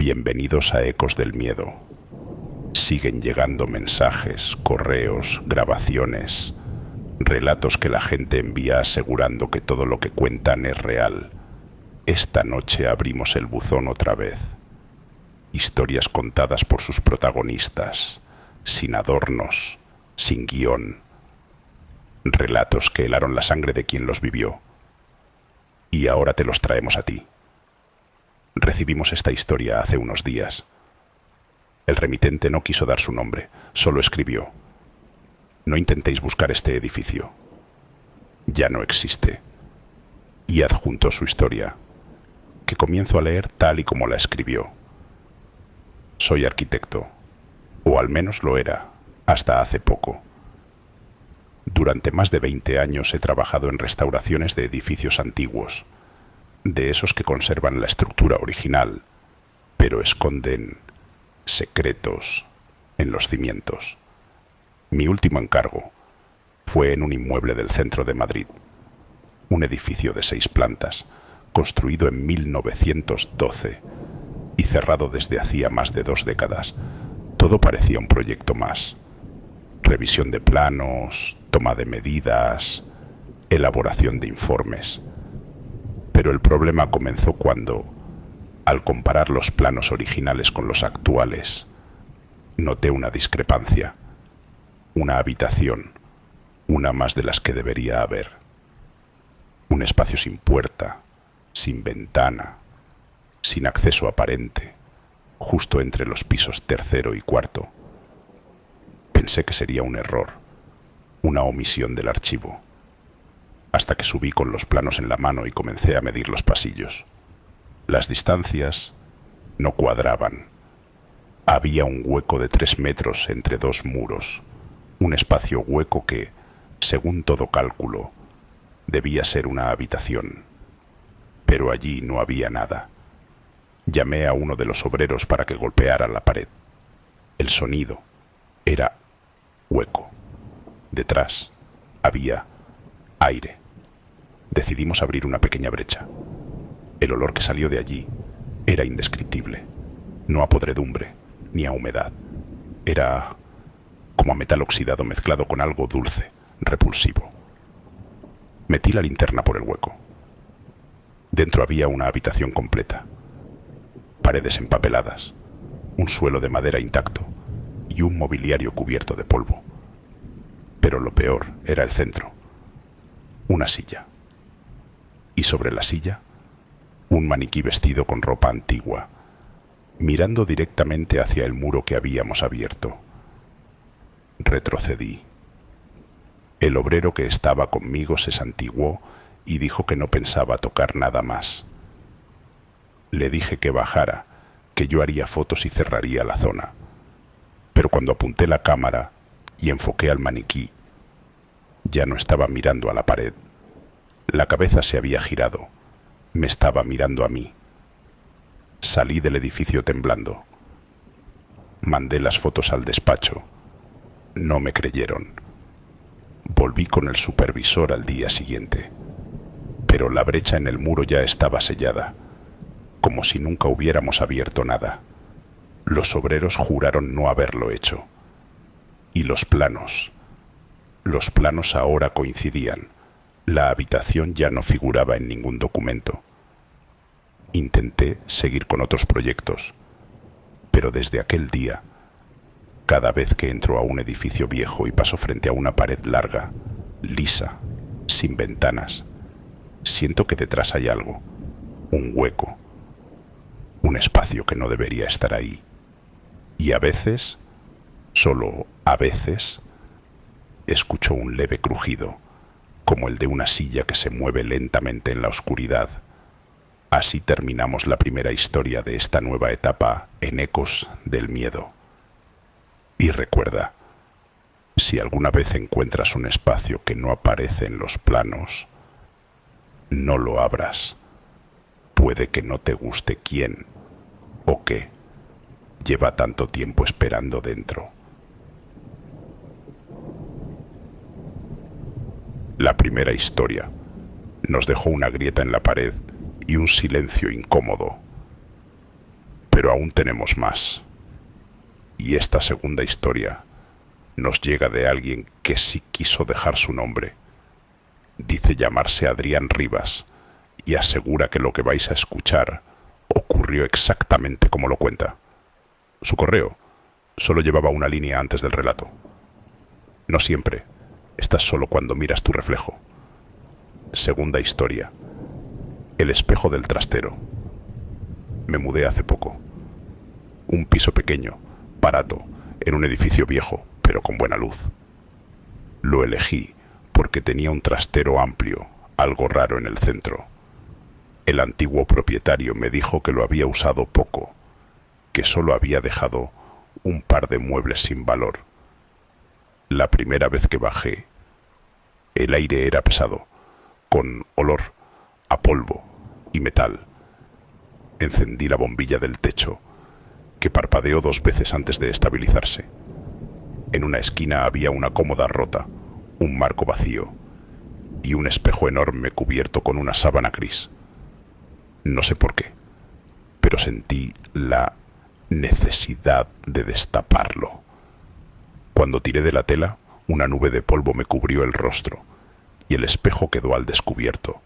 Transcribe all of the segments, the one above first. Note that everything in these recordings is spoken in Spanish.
Bienvenidos a Ecos del Miedo. Siguen llegando mensajes, correos, grabaciones, relatos que la gente envía asegurando que todo lo que cuentan es real. Esta noche abrimos el buzón otra vez. Historias contadas por sus protagonistas, sin adornos, sin guión. Relatos que helaron la sangre de quien los vivió. Y ahora te los traemos a ti. Recibimos esta historia hace unos días. El remitente no quiso dar su nombre, solo escribió: no intentéis buscar este edificio. Ya no existe. Y adjuntó su historia, que comienzo a leer tal y como la escribió. Soy arquitecto, o al menos lo era, hasta hace poco. Durante más de 20 años he trabajado en restauraciones de edificios antiguos, de esos que conservan la estructura original, pero esconden secretos en los cimientos. Mi último encargo fue en un inmueble del centro de Madrid, un edificio de 6 plantas, construido en 1912 y cerrado desde hacía más de 2 décadas. Todo parecía un proyecto más. Revisión de planos, toma de medidas, elaboración de informes. Pero el problema comenzó cuando, al comparar los planos originales con los actuales, noté una discrepancia. Una habitación, una más de las que debería haber. Un espacio sin puerta, sin ventana, sin acceso aparente, justo entre los pisos tercero y cuarto. Pensé que sería un error, una omisión del archivo, hasta que subí con los planos en la mano y comencé a medir los pasillos. Las distancias no cuadraban. Había un hueco de 3 metros entre 2 muros, un espacio hueco que, según todo cálculo, debía ser una habitación. Pero allí no había nada. Llamé a uno de los obreros para que golpeara la pared. El sonido era hueco. Detrás había aire. Decidimos abrir una pequeña brecha. El olor que salió de allí era indescriptible. No a podredumbre, ni a humedad. Era como a metal oxidado mezclado con algo dulce, repulsivo. Metí la linterna por el hueco. Dentro había una habitación completa. Paredes empapeladas, un suelo de madera intacto y un mobiliario cubierto de polvo. Pero lo peor era el centro. Una silla. Y sobre la silla, un maniquí vestido con ropa antigua, mirando directamente hacia el muro que habíamos abierto. Retrocedí. El obrero que estaba conmigo se santiguó y dijo que no pensaba tocar nada más. Le dije que bajara, que yo haría fotos y cerraría la zona. Pero cuando apunté la cámara y enfoqué al maniquí, ya no estaba mirando a la pared. La cabeza se había girado. Me estaba mirando a mí. Salí del edificio temblando. Mandé las fotos al despacho. No me creyeron. Volví con el supervisor al día siguiente. Pero la brecha en el muro ya estaba sellada, como si nunca hubiéramos abierto nada. Los obreros juraron no haberlo hecho. Y los planos ahora coincidían. La habitación ya no figuraba en ningún documento. Intenté seguir con otros proyectos, pero desde aquel día, cada vez que entro a un edificio viejo y paso frente a una pared larga, lisa, sin ventanas, siento que detrás hay algo, un hueco, un espacio que no debería estar ahí. Y a veces, solo a veces, escucho un leve crujido, como el de una silla que se mueve lentamente en la oscuridad. Así terminamos la primera historia de esta nueva etapa en Ecos del Miedo. Y recuerda, si alguna vez encuentras un espacio que no aparece en los planos, no lo abras. Puede que no te guste quién o qué lleva tanto tiempo esperando dentro. La primera historia nos dejó una grieta en la pared y un silencio incómodo. Pero aún tenemos más. Y esta segunda historia nos llega de alguien que sí quiso dejar su nombre. Dice llamarse Adrián Rivas y asegura que lo que vais a escuchar ocurrió exactamente como lo cuenta. Su correo solo llevaba una línea antes del relato. No siempre estás solo cuando miras tu reflejo. Segunda historia. El espejo del trastero. Me mudé hace poco. Un piso pequeño, barato, en un edificio viejo, pero con buena luz. Lo elegí porque tenía un trastero amplio, algo raro en el centro. El antiguo propietario me dijo que lo había usado poco, que solo había dejado un par de muebles sin valor. La primera vez que bajé, el aire era pesado, con olor a polvo y metal. Encendí la bombilla del techo, que parpadeó 2 veces antes de estabilizarse. En una esquina había una cómoda rota, un marco vacío y un espejo enorme cubierto con una sábana gris. No sé por qué, pero sentí la necesidad de destaparlo. Cuando tiré de la tela, una nube de polvo me cubrió el rostro y el espejo quedó al descubierto.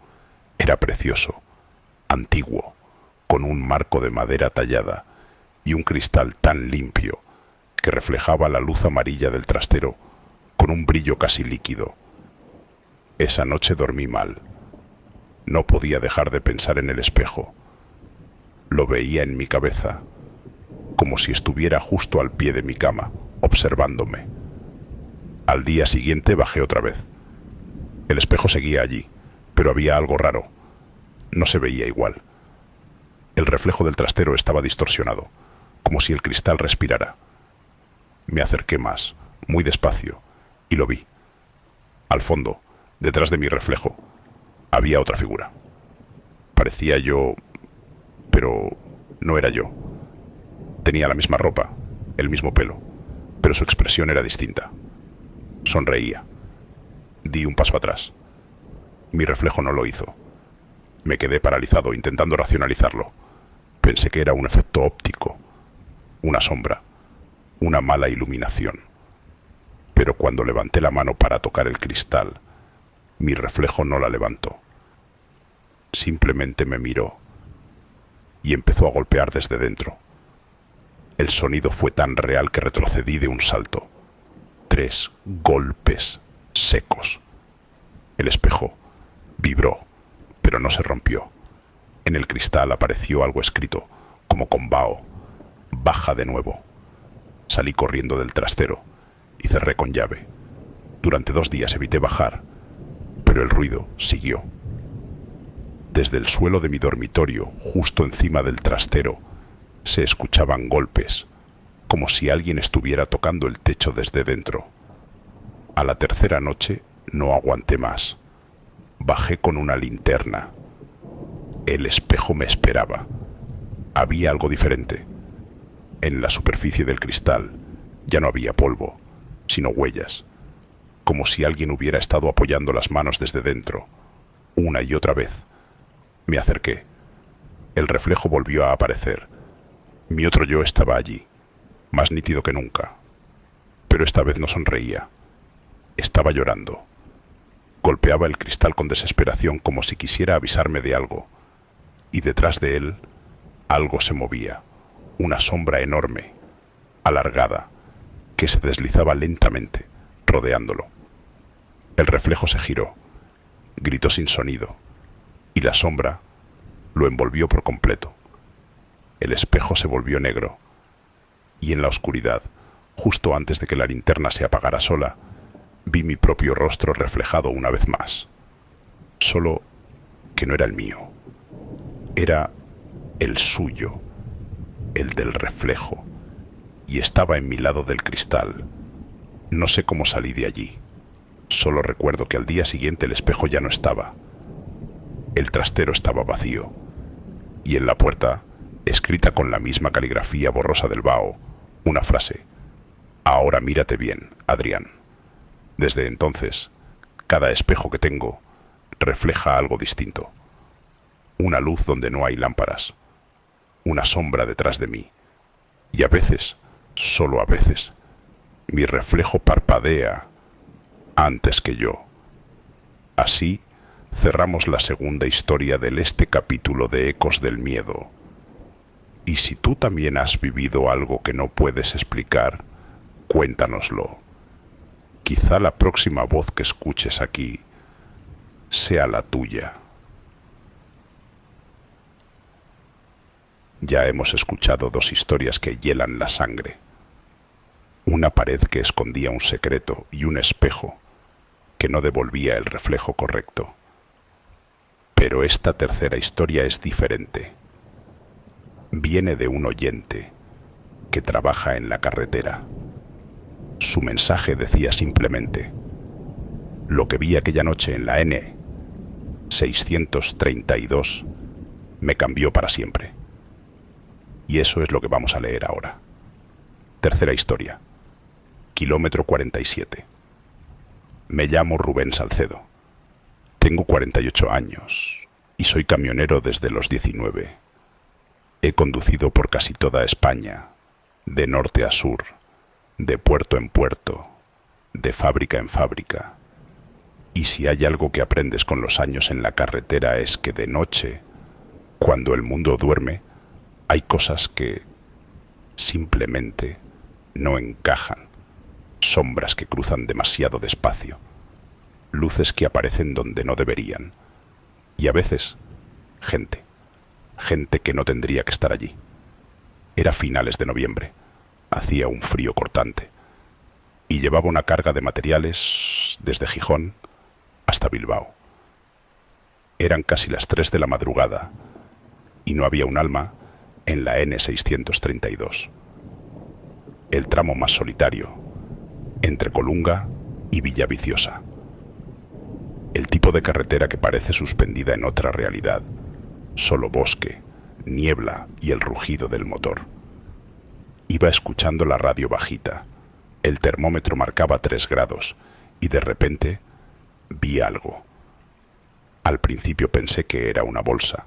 Era precioso, antiguo, con un marco de madera tallada y un cristal tan limpio que reflejaba la luz amarilla del trastero con un brillo casi líquido. Esa noche dormí mal. No podía dejar de pensar en el espejo. Lo veía en mi cabeza, como si estuviera justo al pie de mi cama, observándome. Al día siguiente bajé otra vez. El espejo seguía allí, pero había algo raro. No se veía igual. El reflejo del trastero estaba distorsionado, como si el cristal respirara. Me acerqué más, muy despacio, y lo vi. Al fondo, detrás de mi reflejo, había otra figura. Parecía yo, pero no era yo. Tenía la misma ropa, el mismo pelo, pero su expresión era distinta. Sonreía. Di un paso atrás. Mi reflejo no lo hizo. Me quedé paralizado intentando racionalizarlo. Pensé que era un efecto óptico, una sombra, una mala iluminación. Pero cuando levanté la mano para tocar el cristal, mi reflejo no la levantó. Simplemente me miró y empezó a golpear desde dentro. El sonido fue tan real que retrocedí de un salto. 3 golpes secos. El espejo vibró, pero no se rompió. En el cristal apareció algo escrito, como con vaho: baja de nuevo. Salí corriendo del trastero y cerré con llave. Durante 2 días evité bajar, pero el ruido siguió. Desde el suelo de mi dormitorio, justo encima del trastero, se escuchaban golpes, como si alguien estuviera tocando el techo desde dentro. A la tercera noche no aguanté más. Bajé con una linterna. El espejo me esperaba. Había algo diferente. En la superficie del cristal ya no había polvo, sino huellas, como si alguien hubiera estado apoyando las manos desde dentro, una y otra vez. Me acerqué. El reflejo volvió a aparecer. Mi otro yo estaba allí, más nítido que nunca. Pero esta vez no sonreía. Estaba llorando. Golpeaba el cristal con desesperación, como si quisiera avisarme de algo. Y detrás de él, algo se movía. Una sombra enorme, alargada, que se deslizaba lentamente, rodeándolo. El reflejo se giró, gritó sin sonido, y la sombra lo envolvió por completo. El espejo se volvió negro, y en la oscuridad, justo antes de que la linterna se apagara sola, vi mi propio rostro reflejado una vez más. Solo que no era el mío. Era el suyo, el del reflejo, y estaba en mi lado del cristal. No sé cómo salí de allí. Solo recuerdo que al día siguiente el espejo ya no estaba. El trastero estaba vacío, y en la puerta, escrita con la misma caligrafía borrosa del vaho, una frase: ahora mírate bien, Adrián. Desde entonces, cada espejo que tengo refleja algo distinto. Una luz donde no hay lámparas, una sombra detrás de mí. Y a veces, solo a veces, mi reflejo parpadea antes que yo. Así cerramos la segunda historia de este capítulo de Ecos del Miedo. Y si tú también has vivido algo que no puedes explicar, cuéntanoslo. Quizá la próxima voz que escuches aquí sea la tuya. Ya hemos escuchado dos historias que hielan la sangre. Una pared que escondía un secreto y un espejo que no devolvía el reflejo correcto. Pero esta tercera historia es diferente. Viene de un oyente que trabaja en la carretera. Su mensaje decía simplemente: lo que vi aquella noche en la N632 me cambió para siempre. Y eso es lo que vamos a leer ahora. Tercera historia. Kilómetro 47. Me llamo Rubén Salcedo. Tengo 48 años y soy camionero desde los 19. He conducido por casi toda España, de norte a sur, de puerto en puerto, de fábrica en fábrica. Y si hay algo que aprendes con los años en la carretera es que de noche, cuando el mundo duerme, hay cosas que simplemente no encajan. Sombras que cruzan demasiado despacio. Luces que aparecen donde no deberían. Y a veces, gente que no tendría que estar allí. Era finales de noviembre. Hacía un frío cortante. Y llevaba una carga de materiales desde Gijón hasta Bilbao. Eran casi las 3 de la madrugada y no había un alma en la N632. El tramo más solitario, entre Colunga y Villaviciosa. El tipo de carretera que parece suspendida en otra realidad. Solo bosque, niebla y el rugido del motor. Iba escuchando la radio bajita. El termómetro marcaba 3 grados y de repente vi algo. Al principio pensé que era una bolsa,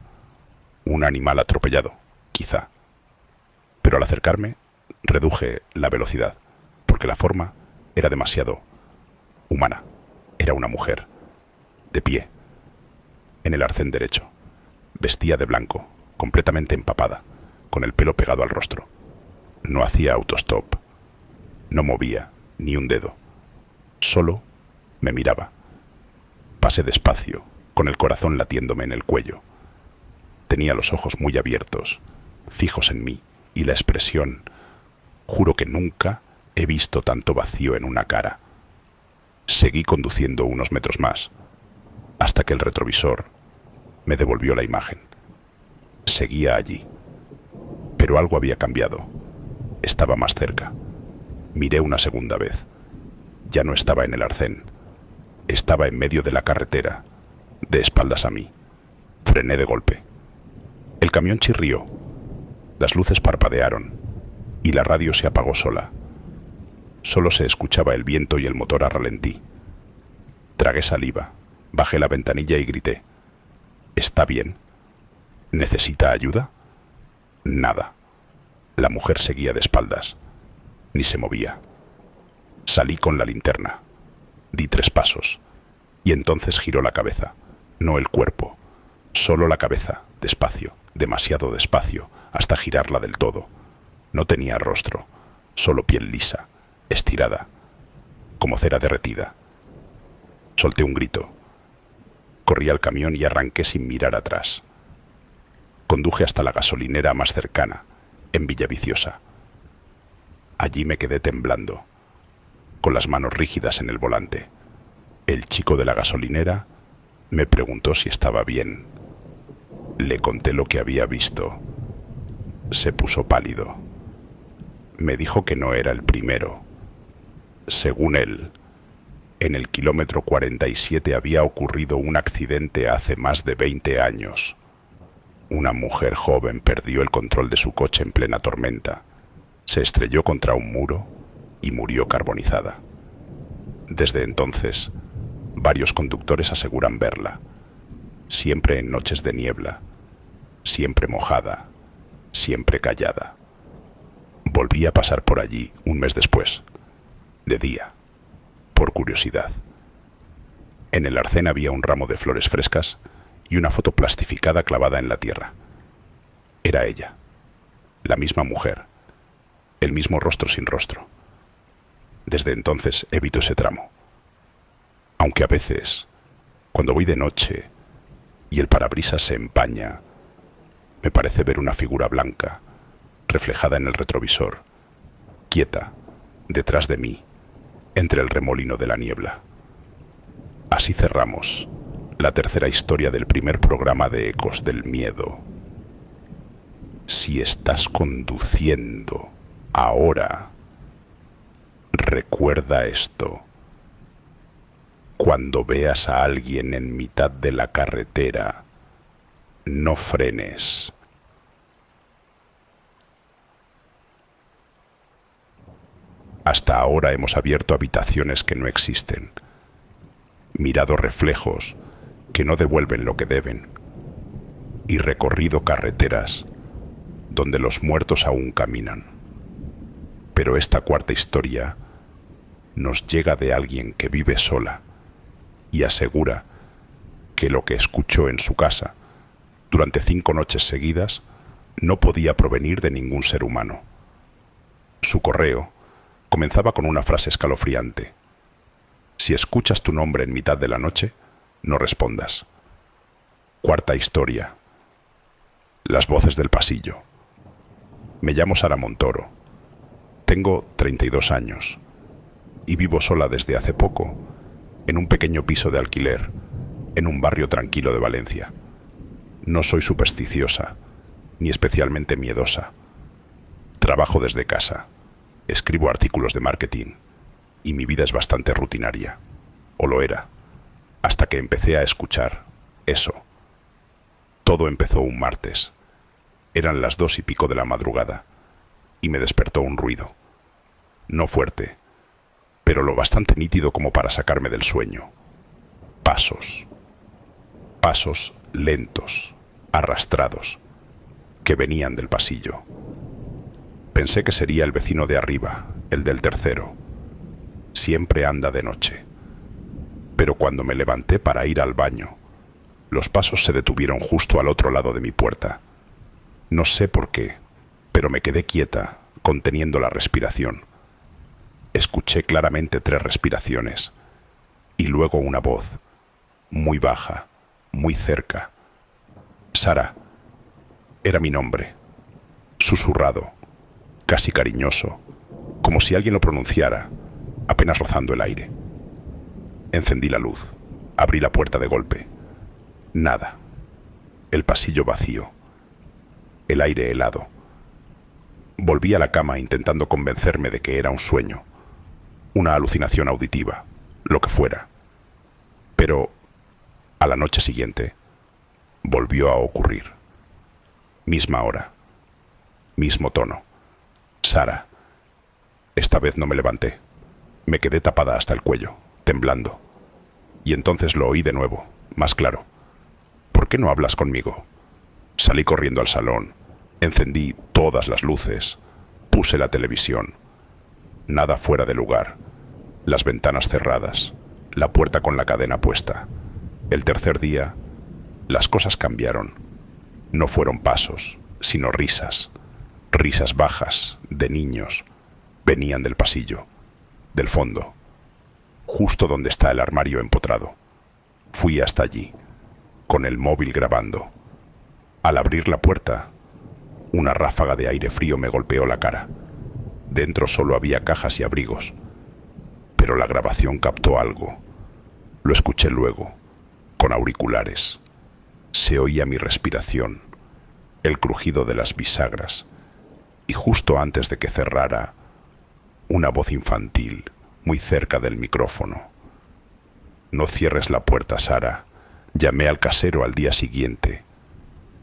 un animal atropellado, quizá. Pero al acercarme, reduje la velocidad, porque la forma era demasiado humana. Era una mujer, de pie, en el arcén derecho. Vestía de blanco, completamente empapada, con el pelo pegado al rostro. No hacía autostop. No movía ni un dedo. Solo me miraba. Pasé despacio, con el corazón latiéndome en el cuello. Tenía los ojos muy abiertos, fijos en mí, y la expresión, juro que nunca he visto tanto vacío en una cara. Seguí conduciendo unos metros más, hasta que el retrovisor me devolvió la imagen. Seguía allí, pero algo había cambiado. Estaba más cerca. Miré una segunda vez. Ya no estaba en el arcén. Estaba en medio de la carretera, de espaldas a mí. Frené de golpe. El camión chirrió. Las luces parpadearon y la radio se apagó sola. Solo se escuchaba el viento y el motor a ralentí. Tragué saliva, bajé la ventanilla y grité: ¿está bien? ¿Necesita ayuda? Nada. La mujer seguía de espaldas. Ni se movía. Salí con la linterna. Di 3 pasos. Y entonces giró la cabeza. No el cuerpo. Solo la cabeza, despacio, demasiado despacio, hasta girarla del todo. No tenía rostro, solo piel lisa, estirada, como cera derretida. Solté un grito. Corrí al camión y arranqué sin mirar atrás. Conduje hasta la gasolinera más cercana, en Villaviciosa. Allí me quedé temblando, con las manos rígidas en el volante. El chico de la gasolinera me preguntó si estaba bien. Le conté lo que había visto. Se puso pálido. Me dijo que no era el primero. Según él, en el kilómetro 47 había ocurrido un accidente hace más de 20 años. Una mujer joven perdió el control de su coche en plena tormenta. Se estrelló contra un muro y murió carbonizada. Desde entonces, varios conductores aseguran verla, siempre en noches de niebla, siempre mojada, siempre callada. Volví a pasar por allí un mes después, de día, por curiosidad. En el arcén había un ramo de flores frescas y una foto plastificada clavada en la tierra. Era ella, la misma mujer, el mismo rostro sin rostro. Desde entonces evito ese tramo. Aunque a veces, cuando voy de noche y el parabrisas se empaña, me parece ver una figura blanca, reflejada en el retrovisor, quieta, detrás de mí, entre el remolino de la niebla. Así cerramos la tercera historia del primer programa de Ecos del Miedo. Si estás conduciendo ahora, recuerda esto. Cuando veas a alguien en mitad de la carretera, no frenes. Hasta ahora hemos abierto habitaciones que no existen, mirado reflejos que no devuelven lo que deben y recorrido carreteras donde los muertos aún caminan. Pero esta cuarta historia nos llega de alguien que vive sola y asegura que lo que escuchó en su casa durante 5 noches seguidas no podía provenir de ningún ser humano. Su correo comenzaba con una frase escalofriante: si escuchas tu nombre en mitad de la noche, no respondas. Cuarta historia. Las voces del pasillo. Me llamo Sara Montoro. Tengo 32 años y vivo sola desde hace poco en un pequeño piso de alquiler en un barrio tranquilo de Valencia. No soy supersticiosa ni especialmente miedosa. Trabajo desde casa, escribo artículos de marketing y mi vida es bastante rutinaria, o lo era, hasta que empecé a escuchar eso. Todo empezó un martes. Eran las 2:00 de la madrugada y me despertó un ruido. No fuerte, pero lo bastante nítido como para sacarme del sueño. Pasos. Pasos lentos, arrastrados, que venían del pasillo. Pensé que sería el vecino de arriba, el del tercero. Siempre anda de noche. Pero cuando me levanté para ir al baño, los pasos se detuvieron justo al otro lado de mi puerta. No sé por qué, pero me quedé quieta, conteniendo la respiración. Escuché claramente 3 respiraciones y luego una voz, muy baja, muy cerca. Sara. Era mi nombre, susurrado, casi cariñoso, como si alguien lo pronunciara, apenas rozando el aire. Encendí la luz, abrí la puerta de golpe. Nada. El pasillo vacío. El aire helado. Volví a la cama intentando convencerme de que era un sueño, una alucinación auditiva, lo que fuera. Pero a la noche siguiente volvió a ocurrir. Misma hora, mismo tono. Sara. Esta vez no me levanté. Me quedé tapada hasta el cuello, temblando. Y entonces lo oí de nuevo, más claro. ¿Por qué no hablas conmigo? Salí corriendo al salón, encendí todas las luces, puse la televisión. Nada fuera de lugar. Las ventanas cerradas, la puerta con la cadena puesta. El tercer día, las cosas cambiaron. No fueron pasos, sino risas. Risas bajas, de niños. Venían del pasillo, del fondo, justo donde está el armario empotrado. Fui hasta allí, con el móvil grabando. Al abrir la puerta, una ráfaga de aire frío me golpeó la cara. Dentro solo había cajas y abrigos, pero la grabación captó algo. Lo escuché luego, con auriculares. Se oía mi respiración, el crujido de las bisagras, y justo antes de que cerrara, una voz infantil, muy cerca del micrófono. No cierres la puerta, Sara. Llamé al casero al día siguiente.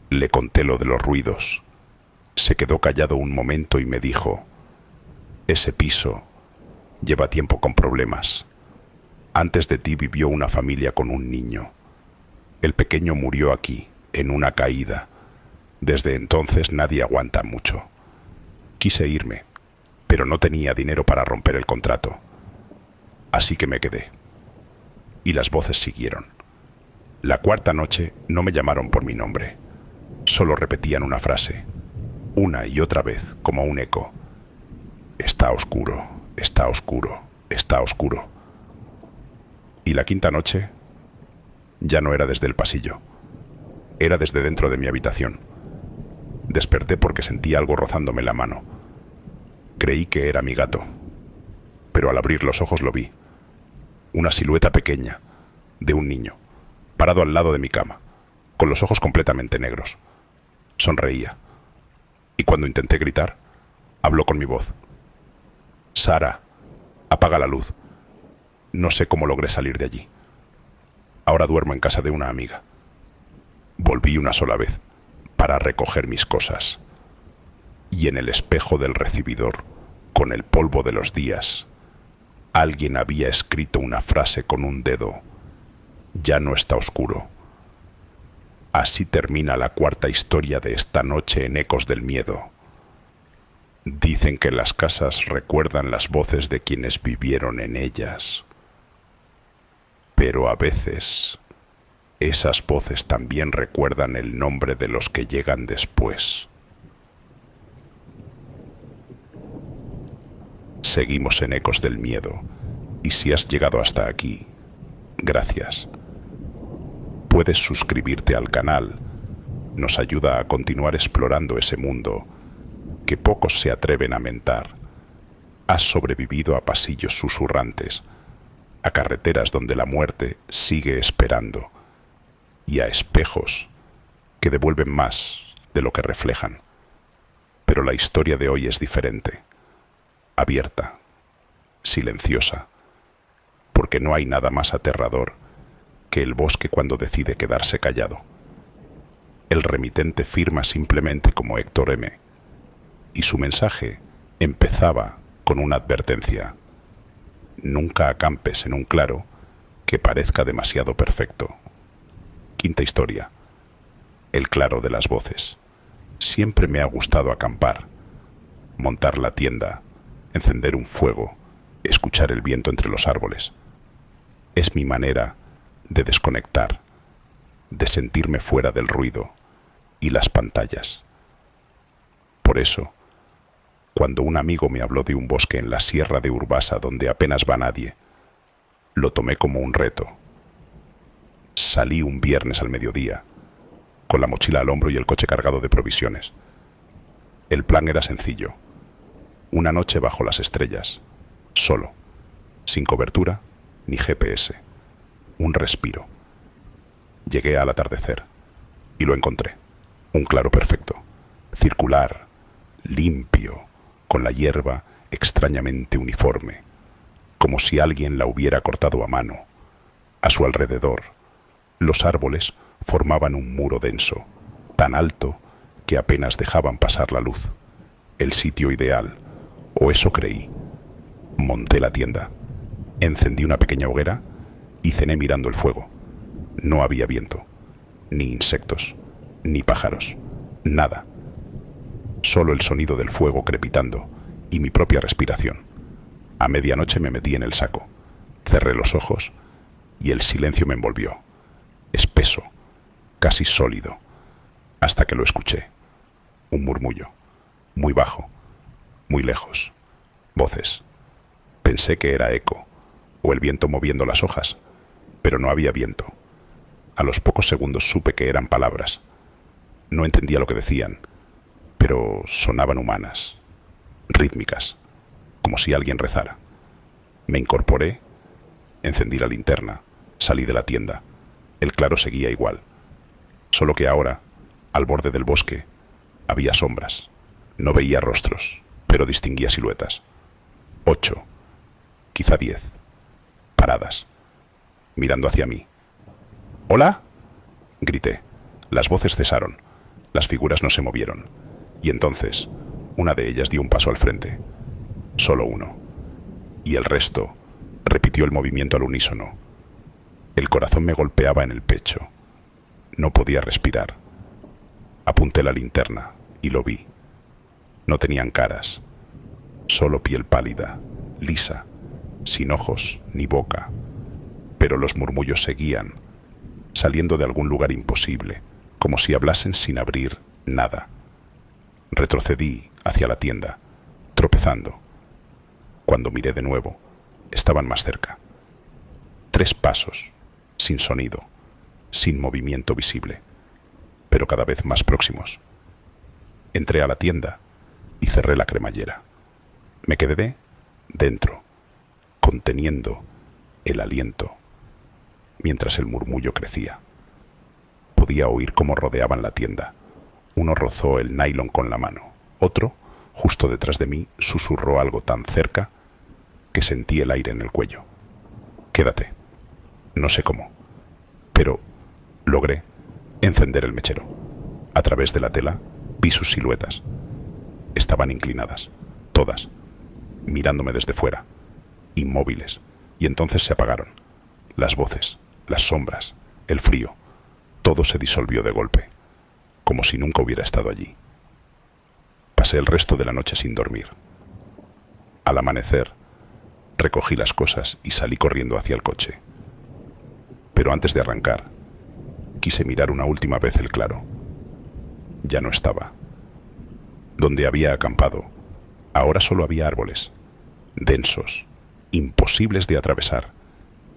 Le conté lo de los ruidos. Se quedó callado un momento y me dijo: ese piso lleva tiempo con problemas. Antes de ti vivió una familia con un niño. El pequeño murió aquí, en una caída. Desde entonces nadie aguanta mucho. Quise irme, pero no tenía dinero para romper el contrato. Así que me quedé. Y las voces siguieron. La cuarta noche no me llamaron por mi nombre. Solo repetían una frase, una y otra vez, como un eco. Está oscuro, está oscuro, está oscuro. Y la quinta noche ya no era desde el pasillo. Era desde dentro de mi habitación. Desperté porque sentí algo rozándome la mano. Creí que era mi gato, pero al abrir los ojos lo vi. Una silueta pequeña, de un niño, parado al lado de mi cama, con los ojos completamente negros. Sonreía, y cuando intenté gritar, habló con mi voz. Sara, apaga la luz. No sé cómo logré salir de allí. Ahora duermo en casa de una amiga. Volví una sola vez, para recoger mis cosas. Y en el espejo del recibidor, con el polvo de los días, alguien había escrito una frase con un dedo. Ya no está oscuro. Así termina la cuarta historia de esta noche en Ecos del Miedo. Dicen que las casas recuerdan las voces de quienes vivieron en ellas. Pero a veces, esas voces también recuerdan el nombre de los que llegan después. Seguimos en Ecos del Miedo, y si has llegado hasta aquí, gracias. Puedes suscribirte al canal, nos ayuda a continuar explorando ese mundo que pocos se atreven a mentar. Has sobrevivido a pasillos susurrantes, a carreteras donde la muerte sigue esperando, y a espejos que devuelven más de lo que reflejan. Pero la historia de hoy es diferente, abierta, silenciosa, porque no hay nada más aterrador que el bosque cuando decide quedarse callado. El remitente firma simplemente como Héctor M., y su mensaje empezaba con una advertencia. Nunca acampes en un claro que parezca demasiado perfecto. Quinta historia. El claro de las voces. Siempre me ha gustado acampar, montar la tienda, encender un fuego, escuchar el viento entre los árboles. Es mi manera de desconectar, de sentirme fuera del ruido y las pantallas. Por eso, cuando un amigo me habló de un bosque en la sierra de Urbasa donde apenas va nadie, lo tomé como un reto. Salí un viernes al mediodía, con la mochila al hombro y el coche cargado de provisiones. El plan era sencillo. Una noche bajo las estrellas, solo, sin cobertura ni GPS. Un respiro. Llegué al atardecer y lo encontré. Un claro perfecto, circular, limpio, con la hierba extrañamente uniforme, como si alguien la hubiera cortado a mano. A su alrededor, los árboles formaban un muro denso, tan alto que apenas dejaban pasar la luz. El sitio ideal, o eso creí. Monté la tienda, encendí una pequeña hoguera y cené mirando el fuego. No había viento, ni insectos, ni pájaros, nada. Solo el sonido del fuego crepitando y mi propia respiración. A medianoche me metí en el saco, cerré los ojos y el silencio me envolvió, espeso, casi sólido, hasta que lo escuché. Un murmullo, muy bajo, muy lejos, voces. Pensé que era eco o el viento moviendo las hojas, pero no había viento. A los pocos segundos supe que eran palabras. No entendía lo que decían, pero sonaban humanas, rítmicas, como si alguien rezara. Me incorporé, encendí la linterna, salí de la tienda. El claro seguía igual, solo que ahora, al borde del bosque, había sombras. No veía rostros, pero distinguía siluetas. 8, quizá 10, paradas, mirando hacia mí. ¿Hola?, grité. Las voces cesaron, las figuras no se movieron. Y entonces, una de ellas dio un paso al frente. Solo uno. Y el resto repitió el movimiento al unísono. El corazón me golpeaba en el pecho. No podía respirar. Apunté la linterna y lo vi. No tenían caras, solo piel pálida, lisa, sin ojos ni boca. Pero los murmullos seguían, saliendo de algún lugar imposible, como si hablasen sin abrir nada. Retrocedí hacia la tienda, tropezando. Cuando miré de nuevo, estaban más cerca. 3 pasos, sin sonido, sin movimiento visible, pero cada vez más próximos. Entré a la tienda y cerré la cremallera. Me quedé dentro, conteniendo el aliento, mientras el murmullo crecía. Podía oír cómo rodeaban la tienda. Uno rozó el nylon con la mano. Otro, justo detrás de mí, susurró algo tan cerca que sentí el aire en el cuello. Quédate. No sé cómo, pero logré encender el mechero. A través de la tela vi sus siluetas. Estaban inclinadas, todas, mirándome desde fuera, inmóviles, y entonces se apagaron. Las voces, las sombras, el frío, todo se disolvió de golpe, como si nunca hubiera estado allí. Pasé el resto de la noche sin dormir. Al amanecer, recogí las cosas y salí corriendo hacia el coche. Pero antes de arrancar, quise mirar una última vez el claro. Ya no estaba. Donde había acampado, ahora solo había árboles, densos, imposibles de atravesar,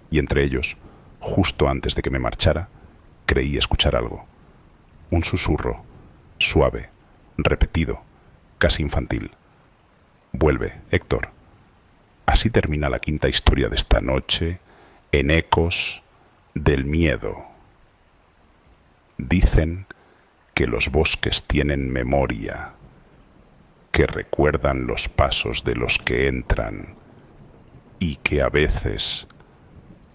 y entre ellos, justo antes de que me marchara, creí escuchar algo. Un susurro, suave, repetido, casi infantil. Vuelve, Héctor. Así termina la 5ª historia de esta noche, en Ecos del Miedo. Dicen que los bosques tienen memoria, que recuerdan los pasos de los que entran y que a veces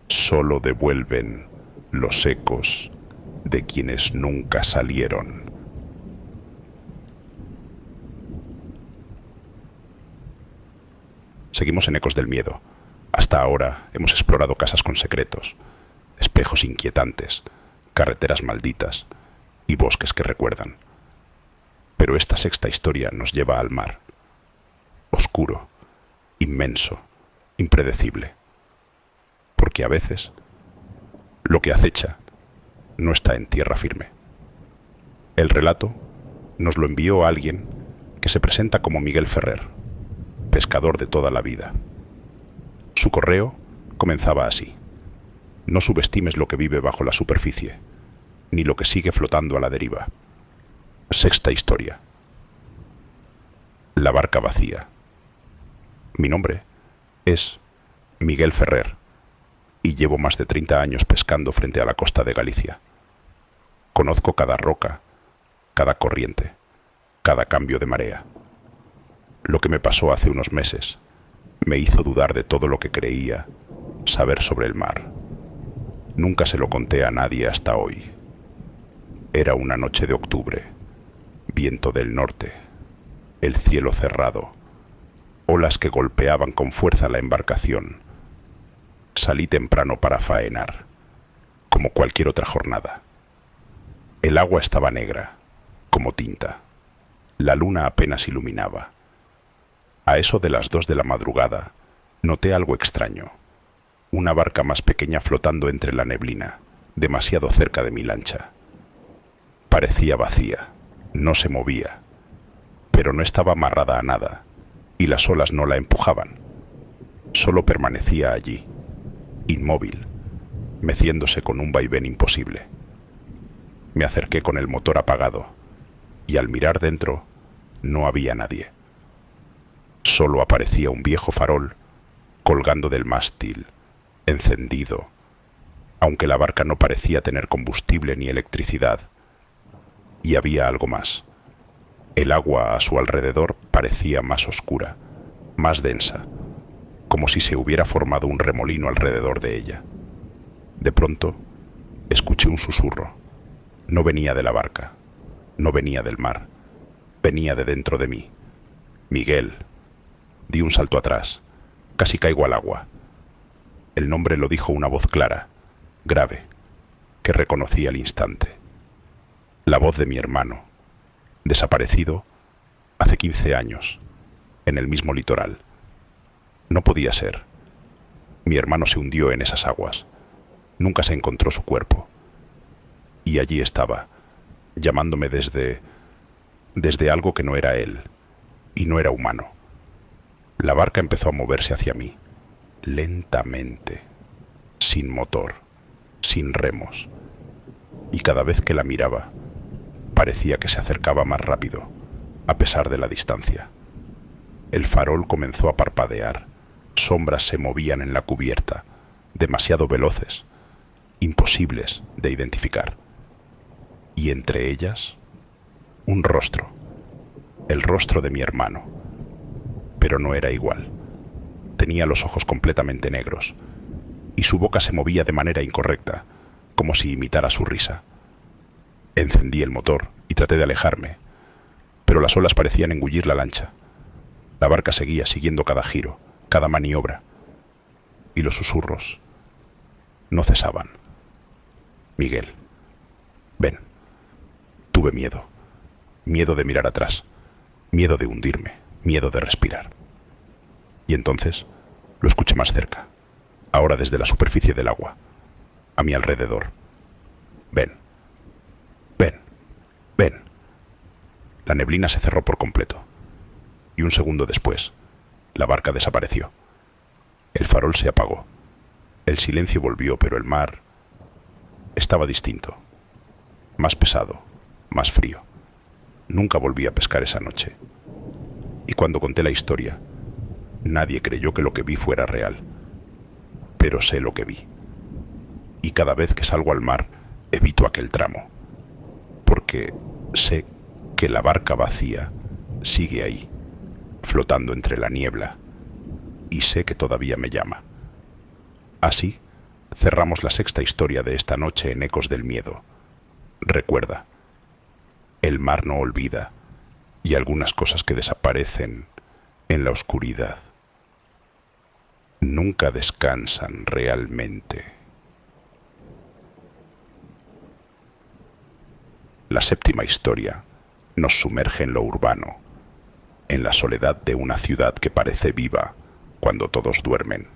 solo devuelven los ecos de quienes nunca salieron. Seguimos en Ecos del Miedo. Hasta ahora hemos explorado casas con secretos, espejos inquietantes, carreteras malditas y bosques que recuerdan. Pero esta 6ª historia nos lleva al mar. Oscuro, inmenso, impredecible. Porque a veces lo que acecha no está en tierra firme. El relato nos lo envió alguien que se presenta como Miguel Ferrer, pescador de toda la vida. Su correo comenzaba así: no subestimes lo que vive bajo la superficie, ni lo que sigue flotando a la deriva. 6ª historia. La barca vacía. Mi nombre es Miguel Ferrer y llevo más de 30 años pescando frente a la costa de Galicia. Conozco cada roca, cada corriente, cada cambio de marea. Lo que me pasó hace unos meses me hizo dudar de todo lo que creía saber sobre el mar. Nunca se lo conté a nadie hasta hoy. Era una noche de octubre, viento del norte, el cielo cerrado, olas que golpeaban con fuerza la embarcación. Salí temprano para faenar, como cualquier otra jornada. El agua estaba negra, como tinta. La luna apenas iluminaba. A eso de las 2 de la madrugada, noté algo extraño. Una barca más pequeña flotando entre la neblina, demasiado cerca de mi lancha. Parecía vacía, no se movía, pero no estaba amarrada a nada, y las olas no la empujaban. Solo permanecía allí, inmóvil, meciéndose con un vaivén imposible. Me acerqué con el motor apagado, y al mirar dentro, no había nadie. Solo aparecía un viejo farol colgando del mástil, encendido, aunque la barca no parecía tener combustible ni electricidad. Y había algo más. El agua a su alrededor parecía más oscura, más densa, como si se hubiera formado un remolino alrededor de ella. De pronto, escuché un susurro. No venía de la barca, no venía del mar, venía de dentro de mí. Miguel. Di un salto atrás, casi caigo al agua. El nombre lo dijo una voz clara, grave, que reconocí al instante. La voz de mi hermano, desaparecido hace 15 años, en el mismo litoral. No podía ser. Mi hermano se hundió en esas aguas. Nunca se encontró su cuerpo. Y allí estaba, llamándome desde algo que no era él, y no era humano. La barca empezó a moverse hacia mí, lentamente, sin motor, sin remos, y cada vez que la miraba, parecía que se acercaba más rápido, a pesar de la distancia. El farol comenzó a parpadear, sombras se movían en la cubierta, demasiado veloces, imposibles de identificar. Y entre ellas, un rostro, el rostro de mi hermano. Pero no era igual. Tenía los ojos completamente negros, y su boca se movía de manera incorrecta, como si imitara su risa. Encendí el motor y traté de alejarme, pero las olas parecían engullir la lancha. La barca seguía siguiendo cada giro, cada maniobra, y los susurros no cesaban. Miguel, ven. Tuve miedo. Miedo de mirar atrás. Miedo de hundirme. Miedo de respirar. Y entonces lo escuché más cerca, ahora desde la superficie del agua, a mi alrededor. Ven. Ven. Ven. La neblina se cerró por completo. Y un segundo después, la barca desapareció. El farol se apagó. El silencio volvió, pero el mar estaba distinto. Más pesado, más frío. Nunca volví a pescar esa noche. Y cuando conté la historia, nadie creyó que lo que vi fuera real. Pero sé lo que vi. Y cada vez que salgo al mar, evito aquel tramo. Porque sé que la barca vacía sigue ahí, flotando entre la niebla, y sé que todavía me llama. Así, cerramos la sexta historia de esta noche en Ecos del Miedo. Recuerda, el mar no olvida, y algunas cosas que desaparecen en la oscuridad nunca descansan realmente. La séptima historia nos sumerge en lo urbano, en la soledad de una ciudad que parece viva cuando todos duermen.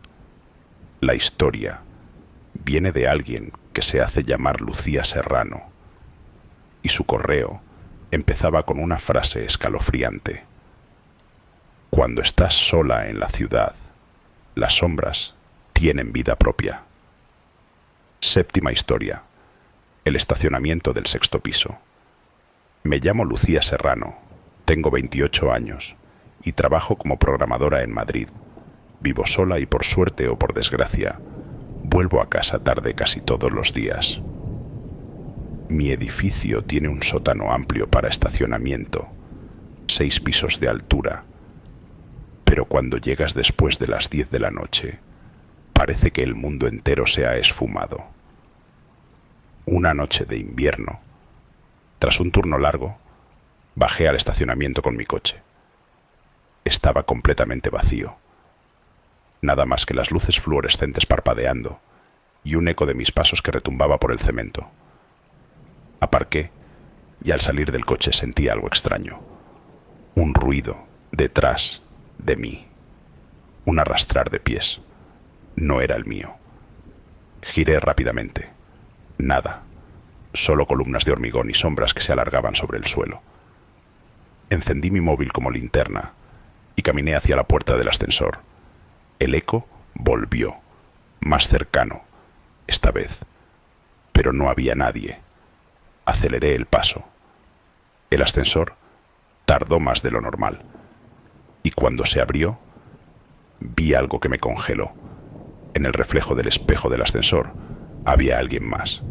La historia viene de alguien que se hace llamar Lucía Serrano, y su correo empezaba con una frase escalofriante. Cuando estás sola en la ciudad, las sombras tienen vida propia. Séptima historia. El estacionamiento del sexto piso. Me llamo Lucía Serrano, tengo 28 años y trabajo como programadora en Madrid. Vivo sola y por suerte o por desgracia, vuelvo a casa tarde casi todos los días. Mi edificio tiene un sótano amplio para estacionamiento, 6 pisos de altura, pero cuando llegas después de las 10 de la noche, parece que el mundo entero se ha esfumado. Una noche de invierno, tras un turno largo, bajé al estacionamiento con mi coche. Estaba completamente vacío. Nada más que las luces fluorescentes parpadeando y un eco de mis pasos que retumbaba por el cemento. Aparqué y al salir del coche sentí algo extraño. Un ruido detrás de mí. Un arrastrar de pies. No era el mío. Giré rápidamente. Nada. Solo columnas de hormigón y sombras que se alargaban sobre el suelo. Encendí mi móvil como linterna y caminé hacia la puerta del ascensor. El eco volvió, más cercano, esta vez, pero no había nadie. Aceleré el paso. El ascensor tardó más de lo normal, y cuando se abrió, vi algo que me congeló. En el reflejo del espejo del ascensor había alguien más.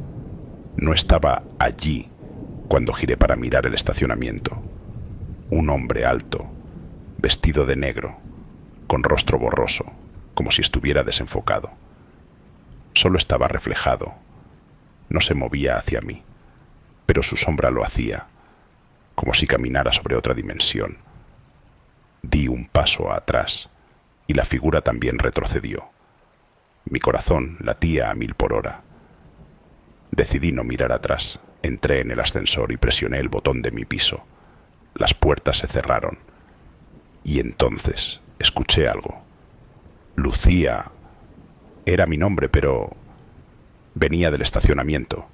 No estaba allí cuando giré para mirar el estacionamiento. Un hombre alto, vestido de negro, con rostro borroso, como si estuviera desenfocado. Solo estaba reflejado. No se movía hacia mí, pero su sombra lo hacía, como si caminara sobre otra dimensión. Di un paso atrás y la figura también retrocedió. Mi corazón latía a 1000 por hora. Decidí no mirar atrás. Entré en el ascensor y presioné el botón de mi piso. las puertas se cerraron y entonces escuché algo. Lucía era mi nombre, pero venía del estacionamiento,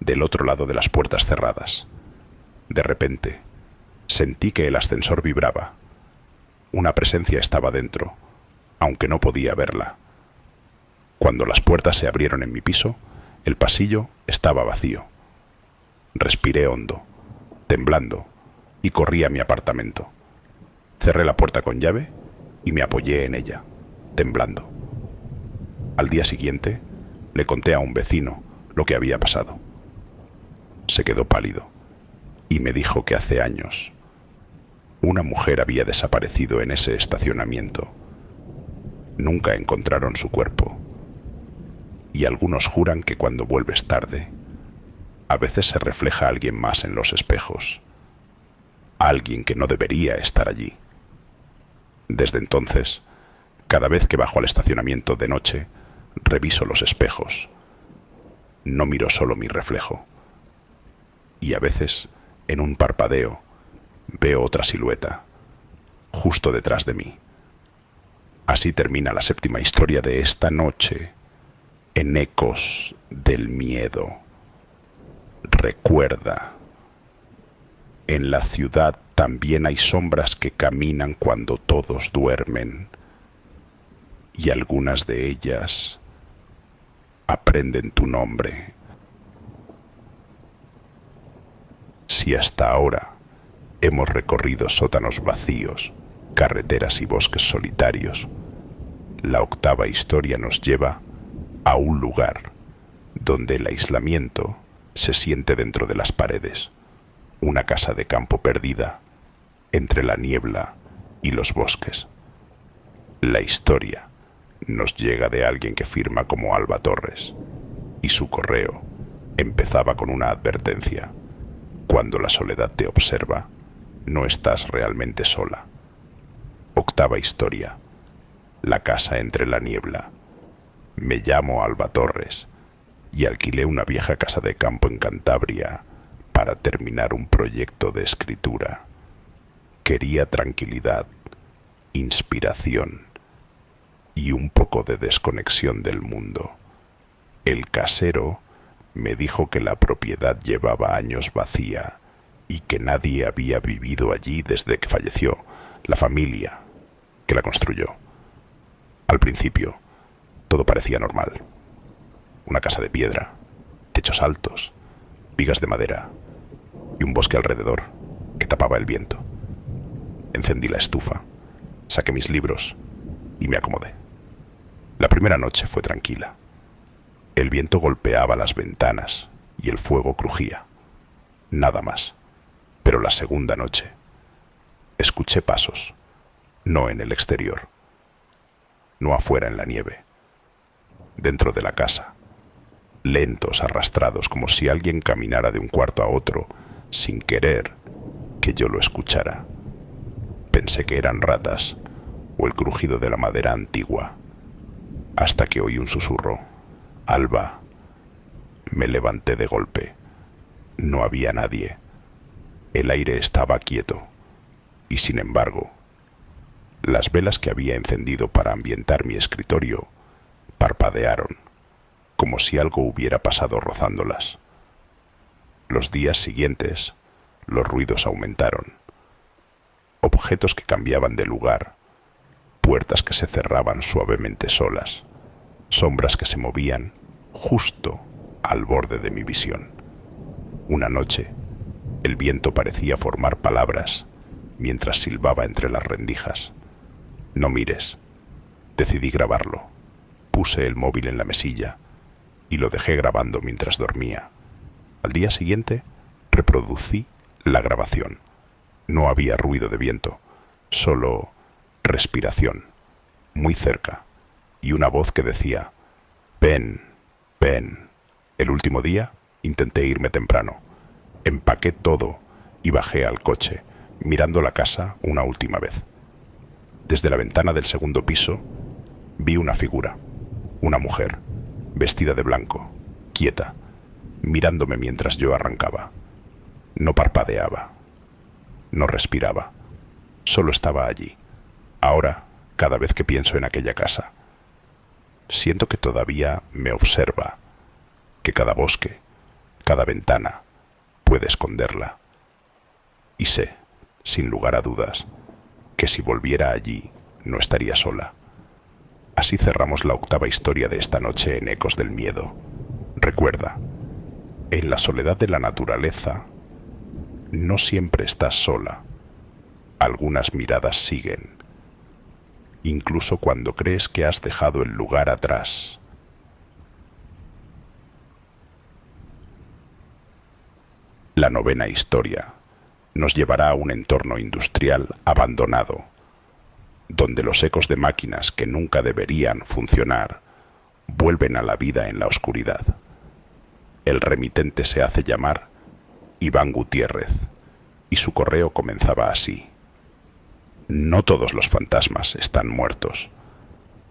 del otro lado de las puertas cerradas. De repente, sentí que el ascensor vibraba. Una presencia estaba dentro, aunque no podía verla. Cuando las puertas se abrieron en mi piso, el pasillo estaba vacío. Respiré hondo, temblando, y corrí a mi apartamento. Cerré la puerta con llave y me apoyé en ella, temblando. Al día siguiente, le conté a un vecino lo que había pasado. Se quedó pálido y me dijo que hace años una mujer había desaparecido en ese estacionamiento. Nunca encontraron su cuerpo. Y algunos juran que cuando vuelves tarde, a veces se refleja alguien más en los espejos. Alguien que no debería estar allí. Desde entonces, cada vez que bajo al estacionamiento de noche, reviso los espejos. No miro solo mi reflejo. Y a veces, en un parpadeo, veo otra silueta, justo detrás de mí. Así termina la 7ª historia de esta noche, en Ecos del Miedo. Recuerda, en la ciudad también hay sombras que caminan cuando todos duermen, y algunas de ellas aprenden tu nombre. Si hasta ahora hemos recorrido sótanos vacíos, carreteras y bosques solitarios, la 8ª historia nos lleva a un lugar donde el aislamiento se siente dentro de las paredes, una casa de campo perdida entre la niebla y los bosques. La historia nos llega de alguien que firma como Alba Torres, y su correo empezaba con una advertencia: cuando la soledad te observa, no estás realmente sola. 8ª historia, la casa entre la niebla. Me llamo Alba Torres y alquilé una vieja casa de campo en Cantabria para terminar un proyecto de escritura. Quería tranquilidad, inspiración y un poco de desconexión del mundo. El casero me dijo que la propiedad llevaba años vacía y que nadie había vivido allí desde que falleció la familia que la construyó. Al principio, todo parecía normal. Una casa de piedra, techos altos, vigas de madera y un bosque alrededor que tapaba el viento. Encendí la estufa, saqué mis libros y me acomodé. La primera noche fue tranquila. El viento golpeaba las ventanas y el fuego crujía. Nada más. Pero la segunda noche, escuché pasos, no en el exterior, no afuera en la nieve, dentro de la casa, lentos, arrastrados, como si alguien caminara de un cuarto a otro, sin querer que yo lo escuchara. Pensé que eran ratas o el crujido de la madera antigua, hasta que oí un susurro: Alba. Me levanté de golpe. No había nadie. El aire estaba quieto, y sin embargo, las velas que había encendido para ambientar mi escritorio parpadearon, como si algo hubiera pasado rozándolas. Los días siguientes, los ruidos aumentaron. Objetos que cambiaban de lugar, puertas que se cerraban suavemente solas, sombras que se movían justo al borde de mi visión. Una noche, el viento parecía formar palabras mientras silbaba entre las rendijas. No mires. Decidí grabarlo. Puse el móvil en la mesilla y lo dejé grabando mientras dormía. Al día siguiente, reproducí la grabación. No había ruido de viento, solo respiración, muy cerca, y una voz que decía: ven, ven. El último día intenté irme temprano. Empaqué todo y bajé al coche, mirando la casa una última vez. Desde la ventana del segundo piso vi una figura, una mujer, vestida de blanco, quieta, mirándome mientras yo arrancaba. No parpadeaba. No respiraba. Solo estaba allí. Ahora, cada vez que pienso en aquella casa, siento que todavía me observa, que cada bosque, cada ventana, puede esconderla. Y sé, sin lugar a dudas, que si volviera allí, no estaría sola. Así cerramos la 8ª historia de esta noche en Ecos del Miedo. Recuerda, en la soledad de la naturaleza, no siempre estás sola. Algunas miradas siguen, incluso cuando crees que has dejado el lugar atrás. La 9ª historia nos llevará a un entorno industrial abandonado, donde los ecos de máquinas que nunca deberían funcionar vuelven a la vida en la oscuridad. El remitente se hace llamar Iván Gutiérrez y su correo comenzaba así: no todos los fantasmas están muertos.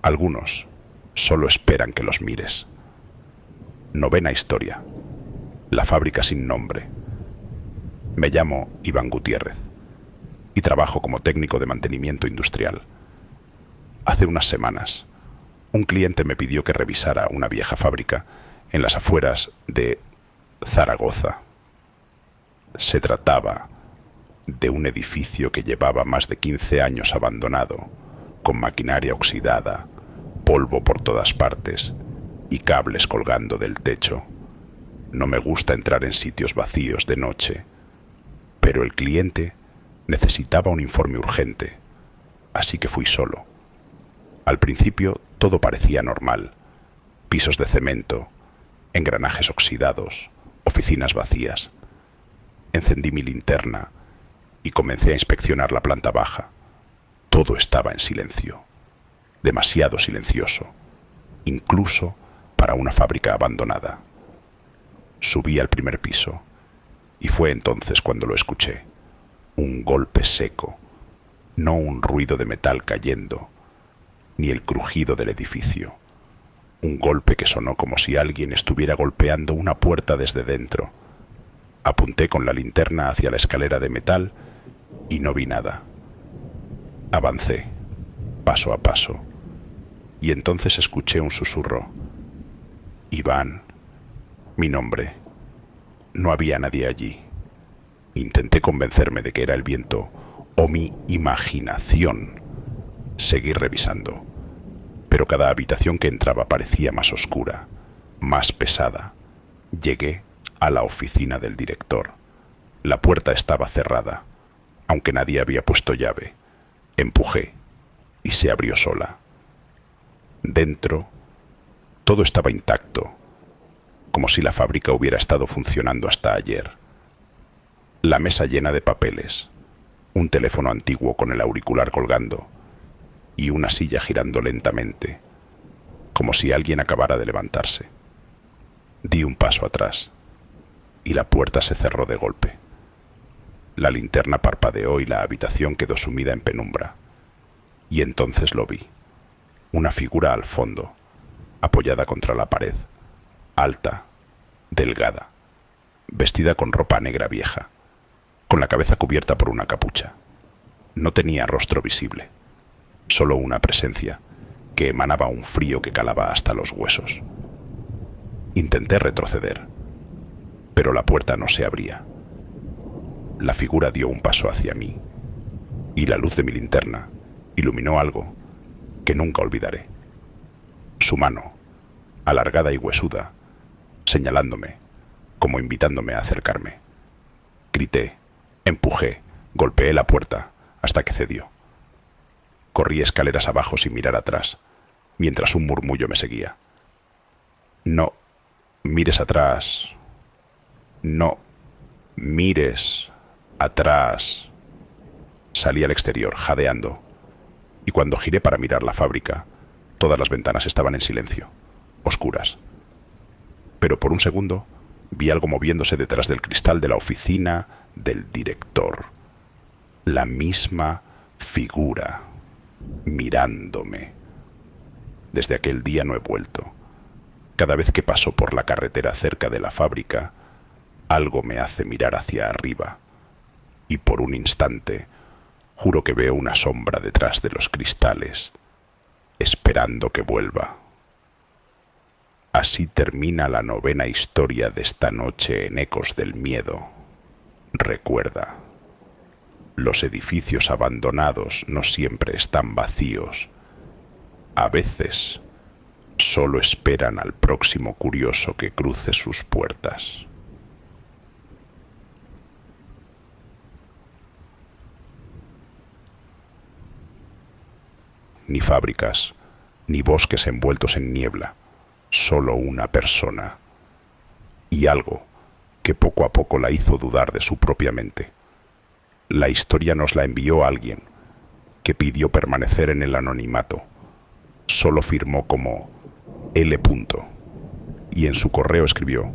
Algunos solo esperan que los mires. 9ª historia. La fábrica sin nombre. Me llamo Iván Gutiérrez y trabajo como técnico de mantenimiento industrial. Hace unas semanas, un cliente me pidió que revisara una vieja fábrica en las afueras de Zaragoza. Se trataba de un edificio que llevaba más de 15 años abandonado, con maquinaria oxidada, polvo por todas partes y cables colgando del techo. No me gusta entrar en sitios vacíos de noche, pero el cliente necesitaba un informe urgente, así que fui solo. Al principio todo parecía normal: pisos de cemento, engranajes oxidados, oficinas vacías. Encendí mi linterna y comencé a inspeccionar la planta baja. Todo estaba en silencio, demasiado silencioso, incluso para una fábrica abandonada. Subí al primer piso y fue entonces cuando lo escuché. Un golpe seco, no un ruido de metal cayendo, ni el crujido del edificio. Un golpe que sonó como si alguien estuviera golpeando una puerta desde dentro. Apunté con la linterna hacia la escalera de metal y no vi nada. Avancé, paso a paso, y entonces escuché un susurro. Iván, mi nombre. No había nadie allí. Intenté convencerme de que era el viento o mi imaginación. Seguí revisando, pero cada habitación que entraba parecía más oscura, más pesada. Llegué a la oficina del director. La puerta estaba cerrada, aunque nadie había puesto llave. Empujé y se abrió sola. Dentro, todo estaba intacto, como si la fábrica hubiera estado funcionando hasta ayer. La mesa llena de papeles, un teléfono antiguo con el auricular colgando y una silla girando lentamente, como si alguien acabara de levantarse. Di un paso atrás y la puerta se cerró de golpe. La linterna parpadeó y la habitación quedó sumida en penumbra. Y entonces lo vi. Una figura al fondo, apoyada contra la pared, alta, delgada, vestida con ropa negra vieja, con la cabeza cubierta por una capucha. No tenía rostro visible, solo una presencia que emanaba un frío que calaba hasta los huesos. Intenté retroceder, pero la puerta no se abría. La figura dio un paso hacia mí, y la luz de mi linterna iluminó algo que nunca olvidaré. Su mano, alargada y huesuda, señalándome, como invitándome a acercarme. Grité, empujé, golpeé la puerta hasta que cedió. Corrí escaleras abajo sin mirar atrás, mientras un murmullo me seguía. No mires atrás. No mires atrás. Salí al exterior, jadeando, y cuando giré para mirar la fábrica, todas las ventanas estaban en silencio, oscuras. Pero por un segundo vi algo moviéndose detrás del cristal de la oficina del director. La misma figura, mirándome. Desde aquel día no he vuelto. Cada vez que paso por la carretera cerca de la fábrica, algo me hace mirar hacia arriba, y por un instante juro que veo una sombra detrás de los cristales, esperando que vuelva. Así termina la 9ª historia de esta noche en Ecos del Miedo. Recuerda, los edificios abandonados no siempre están vacíos. A veces solo esperan al próximo curioso que cruce sus puertas. Ni fábricas, ni bosques envueltos en niebla, solo una persona. Y algo que poco a poco la hizo dudar de su propia mente. La historia nos la envió alguien que pidió permanecer en el anonimato. Solo firmó como L. Y en su correo escribió: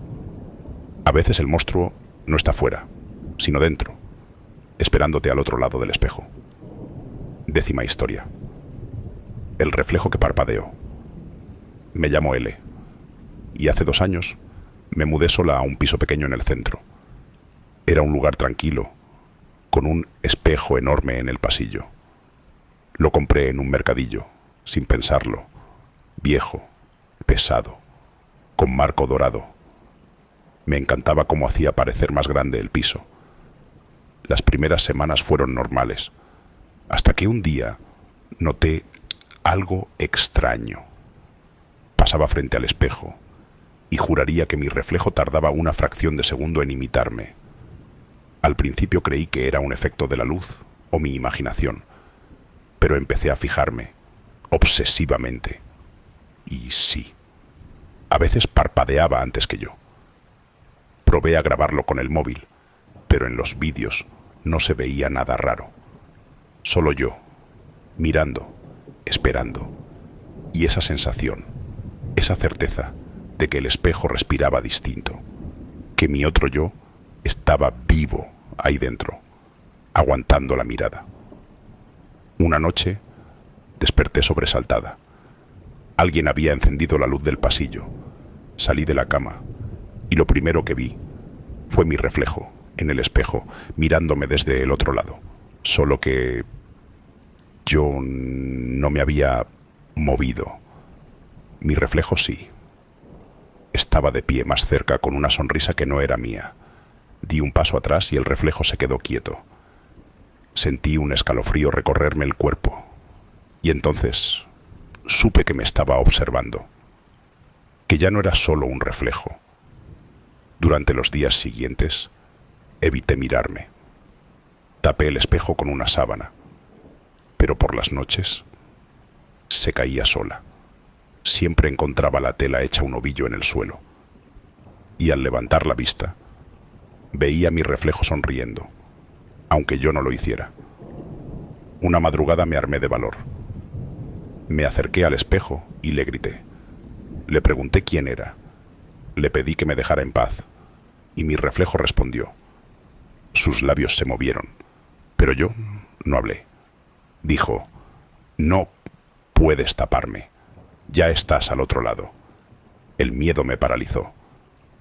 a veces el monstruo no está fuera, sino dentro, esperándote al otro lado del espejo. 10ª historia. El reflejo que parpadeó. Me llamo L. Y hace 2 años me mudé sola a un piso pequeño en el centro. Era un lugar tranquilo, con un espejo enorme en el pasillo. Lo compré en un mercadillo, sin pensarlo. Viejo, pesado, con marco dorado. Me encantaba cómo hacía parecer más grande el piso. Las primeras semanas fueron normales, hasta que un día noté algo extraño. Pasaba frente al espejo y juraría que mi reflejo tardaba una fracción de segundo en imitarme. Al principio creí que era un efecto de la luz o mi imaginación, pero empecé a fijarme obsesivamente. Y sí, a veces parpadeaba antes que yo. Probé a grabarlo con el móvil, pero en los vídeos no se veía nada raro. Solo yo, mirando, esperando, y esa sensación, esa certeza de que el espejo respiraba distinto, que mi otro yo estaba vivo ahí dentro, aguantando la mirada. Una noche desperté sobresaltada. Alguien había encendido la luz del pasillo. Salí de la cama y lo primero que vi fue mi reflejo en el espejo mirándome desde el otro lado. Solo que yo no me había movido. Mi reflejo sí. Estaba de pie más cerca con una sonrisa que no era mía. Di un paso atrás y el reflejo se quedó quieto. Sentí un escalofrío recorrerme el cuerpo. Y entonces supe que me estaba observando. Que ya no era solo un reflejo. Durante los días siguientes, evité mirarme. Tapé el espejo con una sábana. Pero por las noches se caía sola. Siempre encontraba la tela hecha un ovillo en el suelo. Y al levantar la vista, veía mi reflejo sonriendo, aunque yo no lo hiciera. Una madrugada me armé de valor. Me acerqué al espejo y le grité. Le pregunté quién era. Le pedí que me dejara en paz, y mi reflejo respondió. Sus labios se movieron, pero yo no hablé. Dijo: no puedes taparme. Ya estás al otro lado. El miedo me paralizó.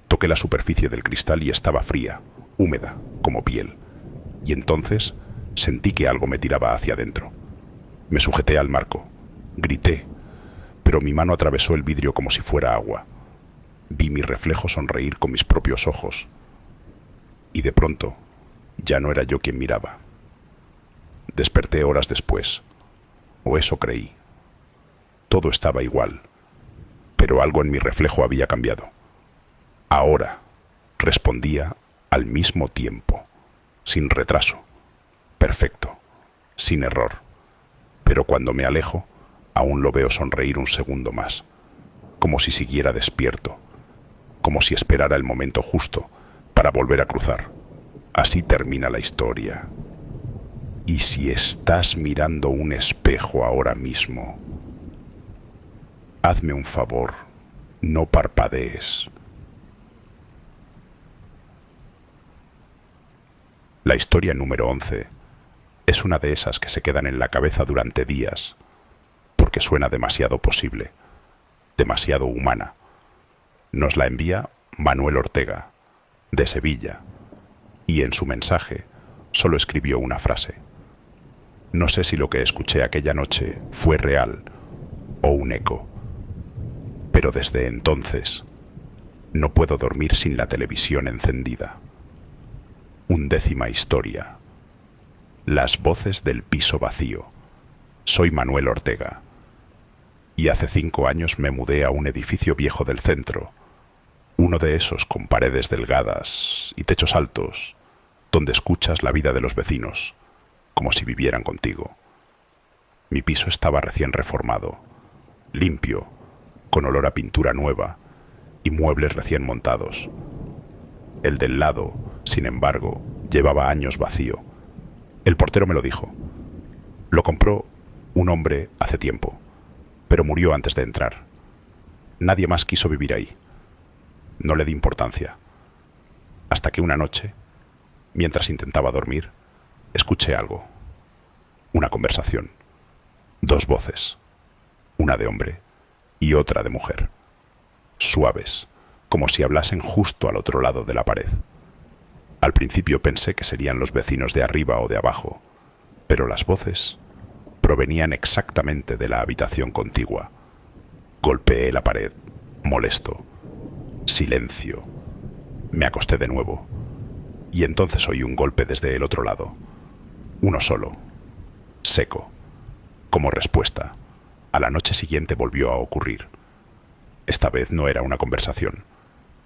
Toqué la superficie del cristal y estaba fría, húmeda, como piel. Y entonces sentí que algo me tiraba hacia adentro. Me sujeté al marco. Grité, pero mi mano atravesó el vidrio como si fuera agua. Vi mi reflejo sonreír con mis propios ojos. Y de pronto, ya no era yo quien miraba. Desperté horas después, o eso creí. Todo estaba igual, pero algo en mi reflejo había cambiado. Ahora respondía al mismo tiempo, sin retraso, perfecto, sin error. Pero cuando me alejo, aún lo veo sonreír un segundo más, como si siguiera despierto, como si esperara el momento justo para volver a cruzar. Así termina la historia. Y si estás mirando un espejo ahora mismo, hazme un favor, no parpadees. La historia número 11 es una de esas que se quedan en la cabeza durante días, porque suena demasiado posible, demasiado humana. Nos la envía Manuel Ortega, de Sevilla, y en su mensaje Solo escribió una frase. No sé si lo que escuché aquella noche fue real o un eco, pero desde entonces no puedo dormir sin la televisión encendida. 11ª historia. Las voces del piso vacío. Soy Manuel Ortega y hace 5 años me mudé a un edificio viejo del centro, uno de esos con paredes delgadas y techos altos, donde escuchas la vida de los vecinos, como si vivieran contigo. Mi piso estaba recién reformado, limpio, con olor a pintura nueva y muebles recién montados. El del lado, sin embargo, llevaba años vacío. El portero me lo dijo. Lo compró un hombre hace tiempo, pero murió antes de entrar. Nadie más quiso vivir ahí. No le di importancia. Hasta que una noche, mientras intentaba dormir, escuché algo. Una conversación. 2 voces. Una de hombre y otra de mujer. Suaves, como si hablasen justo al otro lado de la pared. Al principio pensé que serían los vecinos de arriba o de abajo, pero las voces provenían exactamente de la habitación contigua. Golpeé la pared, molesto. Silencio. Me acosté de nuevo, y entonces oí un golpe desde el otro lado. Uno solo, seco. Como respuesta, a la noche siguiente volvió a ocurrir. Esta vez no era una conversación.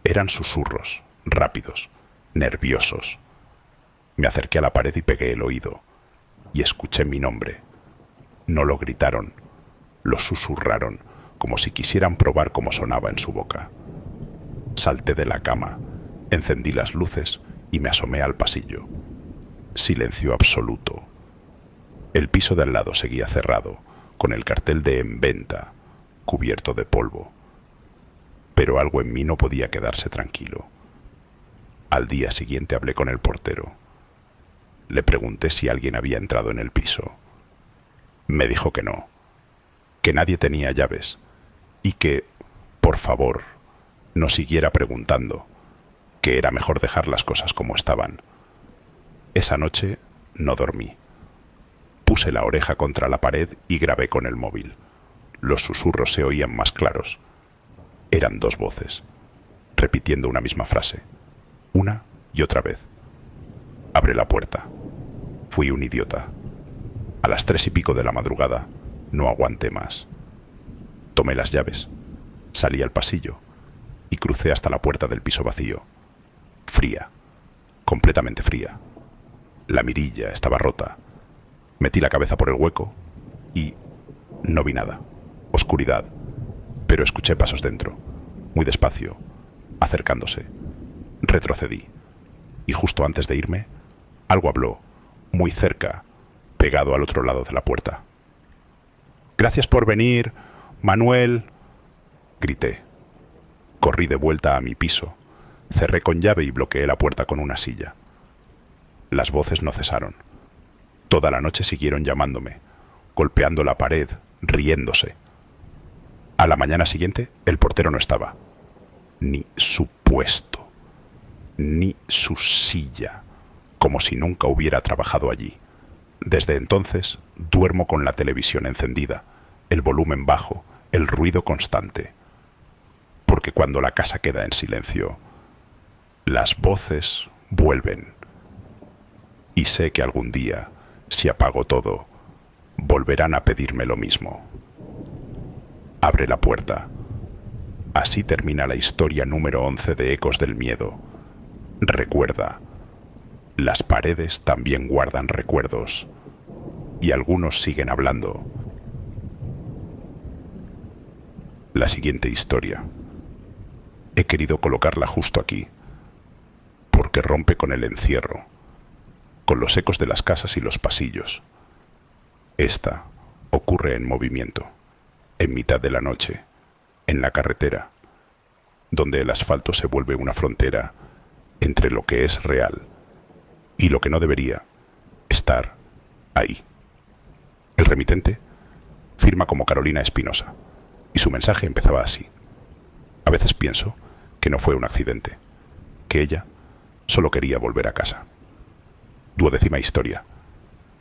Eran susurros, rápidos, nerviosos. Me acerqué a la pared y pegué el oído, y escuché mi nombre. No lo gritaron, lo susurraron, como si quisieran probar cómo sonaba en su boca. Salté de la cama, encendí las luces y me asomé al pasillo. Silencio absoluto. El piso de al lado seguía cerrado, con el cartel de "En venta", cubierto de polvo. Pero algo en mí no podía quedarse tranquilo. Al día siguiente hablé con el portero. Le pregunté si alguien había entrado en el piso. Me dijo que no, que nadie tenía llaves y que, por favor, no siguiera preguntando, que era mejor dejar las cosas como estaban. Esa noche no dormí. Puse la oreja contra la pared y grabé con el móvil. Los susurros se oían más claros. Eran 2 voces, repitiendo una misma frase, una y otra vez. Abre la puerta. Fui un idiota. A las 3 y pico de la madrugada no aguanté más. Tomé las llaves, salí al pasillo y crucé hasta la puerta del piso vacío. Fría, completamente fría. La mirilla estaba rota. Metí la cabeza por el hueco y no vi nada. Oscuridad, pero escuché pasos dentro, muy despacio, acercándose. Retrocedí y justo antes de irme, algo habló, muy cerca, pegado al otro lado de la puerta. «Gracias por venir, Manuel», grité. Corrí de vuelta a mi piso, cerré con llave y bloqueé la puerta con una silla. Las voces no cesaron. Toda la noche siguieron llamándome, golpeando la pared, riéndose. A la mañana siguiente, el portero no estaba. Ni su puesto, ni su silla, como si nunca hubiera trabajado allí. Desde entonces, duermo con la televisión encendida, el volumen bajo, el ruido constante. Porque cuando la casa queda en silencio, las voces vuelven. Y sé que algún día, si apago todo, volverán a pedirme lo mismo. Abre la puerta. Así termina la historia número 11 de Ecos del Miedo. Recuerda, las paredes también guardan recuerdos y algunos siguen hablando. La siguiente historia. He querido colocarla justo aquí, porque rompe con el encierro, con los ecos de las casas y los pasillos. Esta ocurre en movimiento, en mitad de la noche, en la carretera, donde el asfalto se vuelve una frontera entre lo que es real y lo que no debería estar ahí. El remitente firma como Carolina Espinosa y su mensaje empezaba así. A veces pienso que no fue un accidente, que ella solo quería volver a casa. 12ª historia,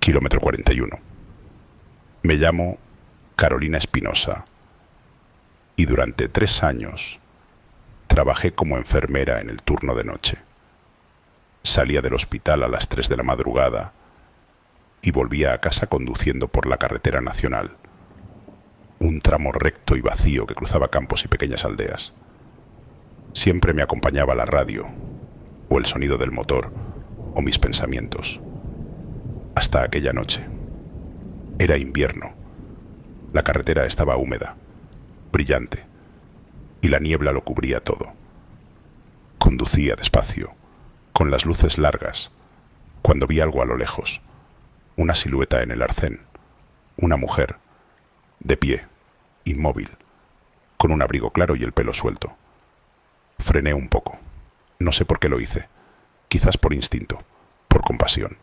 kilómetro 41. Me llamo Carolina Espinosa y durante 3 años trabajé como enfermera en el turno de noche. Salía del hospital a las 3 de la madrugada y volvía a casa conduciendo por la carretera nacional, un tramo recto y vacío que cruzaba campos y pequeñas aldeas. Siempre me acompañaba la radio, o el sonido del motor, o mis pensamientos. Hasta aquella noche. Era invierno. La carretera estaba húmeda, brillante, y la niebla lo cubría todo. Conducía despacio, con las luces largas, cuando vi algo a lo lejos, una silueta en el arcén, una mujer, de pie, inmóvil, con un abrigo claro y el pelo suelto. Frené un poco. No sé por qué lo hice. Quizás por instinto, por compasión.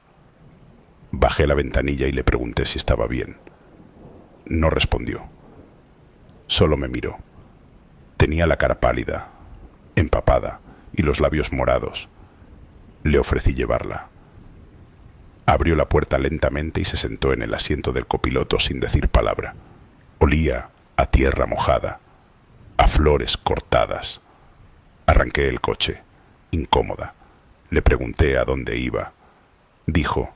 Bajé la ventanilla y le pregunté si estaba bien. No respondió. Solo me miró. Tenía la cara pálida, empapada y los labios morados. Le ofrecí llevarla. Abrió la puerta lentamente y se sentó en el asiento del copiloto sin decir palabra. Olía a tierra mojada, a flores cortadas. Arranqué el coche, incómoda. Le pregunté a dónde iba. Dijo,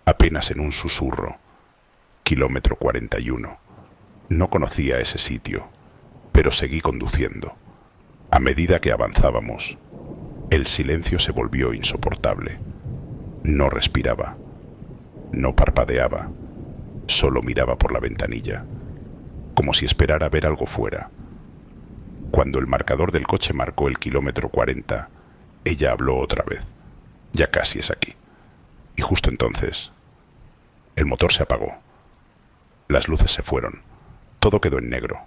apenas en un susurro, kilómetro 41. No conocía ese sitio, pero seguí conduciendo. A medida que avanzábamos, el silencio se volvió insoportable. No respiraba, no parpadeaba, solo miraba por la ventanilla, como si esperara ver algo fuera. Cuando el marcador del coche marcó el kilómetro 40, ella habló otra vez. Ya casi es aquí. Y justo entonces, el motor se apagó. Las luces se fueron. Todo quedó en negro.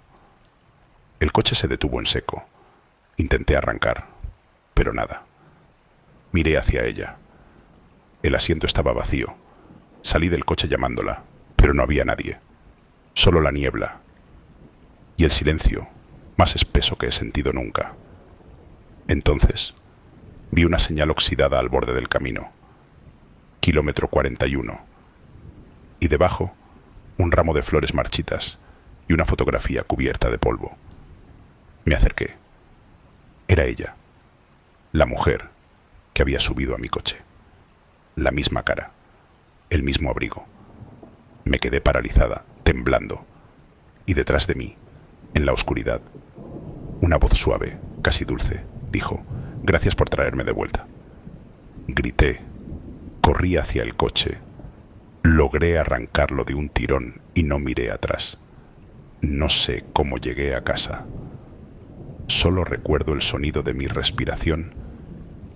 El coche se detuvo en seco. Intenté arrancar, pero nada. Miré hacia ella. El asiento estaba vacío. Salí del coche llamándola, pero no había nadie. Solo la niebla. Y el silencio, más espeso que he sentido nunca. Entonces, vi una señal oxidada al borde del camino. Kilómetro 41. Y debajo, un ramo de flores marchitas y una fotografía cubierta de polvo. Me acerqué. Era ella, la mujer que había subido a mi coche. La misma cara, el mismo abrigo. Me quedé paralizada, temblando, y detrás de mí, en la oscuridad, una voz suave, casi dulce, dijo, «Gracias por traerme de vuelta». Grité, corrí hacia el coche, logré arrancarlo de un tirón y no miré atrás. No sé cómo llegué a casa. Solo recuerdo el sonido de mi respiración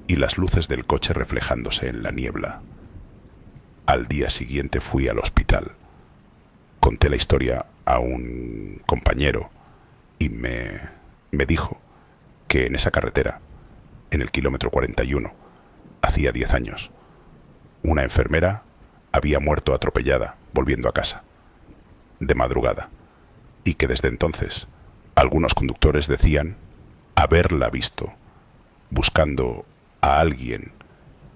y las luces del coche reflejándose en la niebla. Al día siguiente fui al hospital. Conté la historia a un compañero y me dijo que en esa carretera, en el kilómetro 41, hacía 10 años, una enfermera había muerto atropellada volviendo a casa, de madrugada, y que desde entonces algunos conductores decían haberla visto, buscando a alguien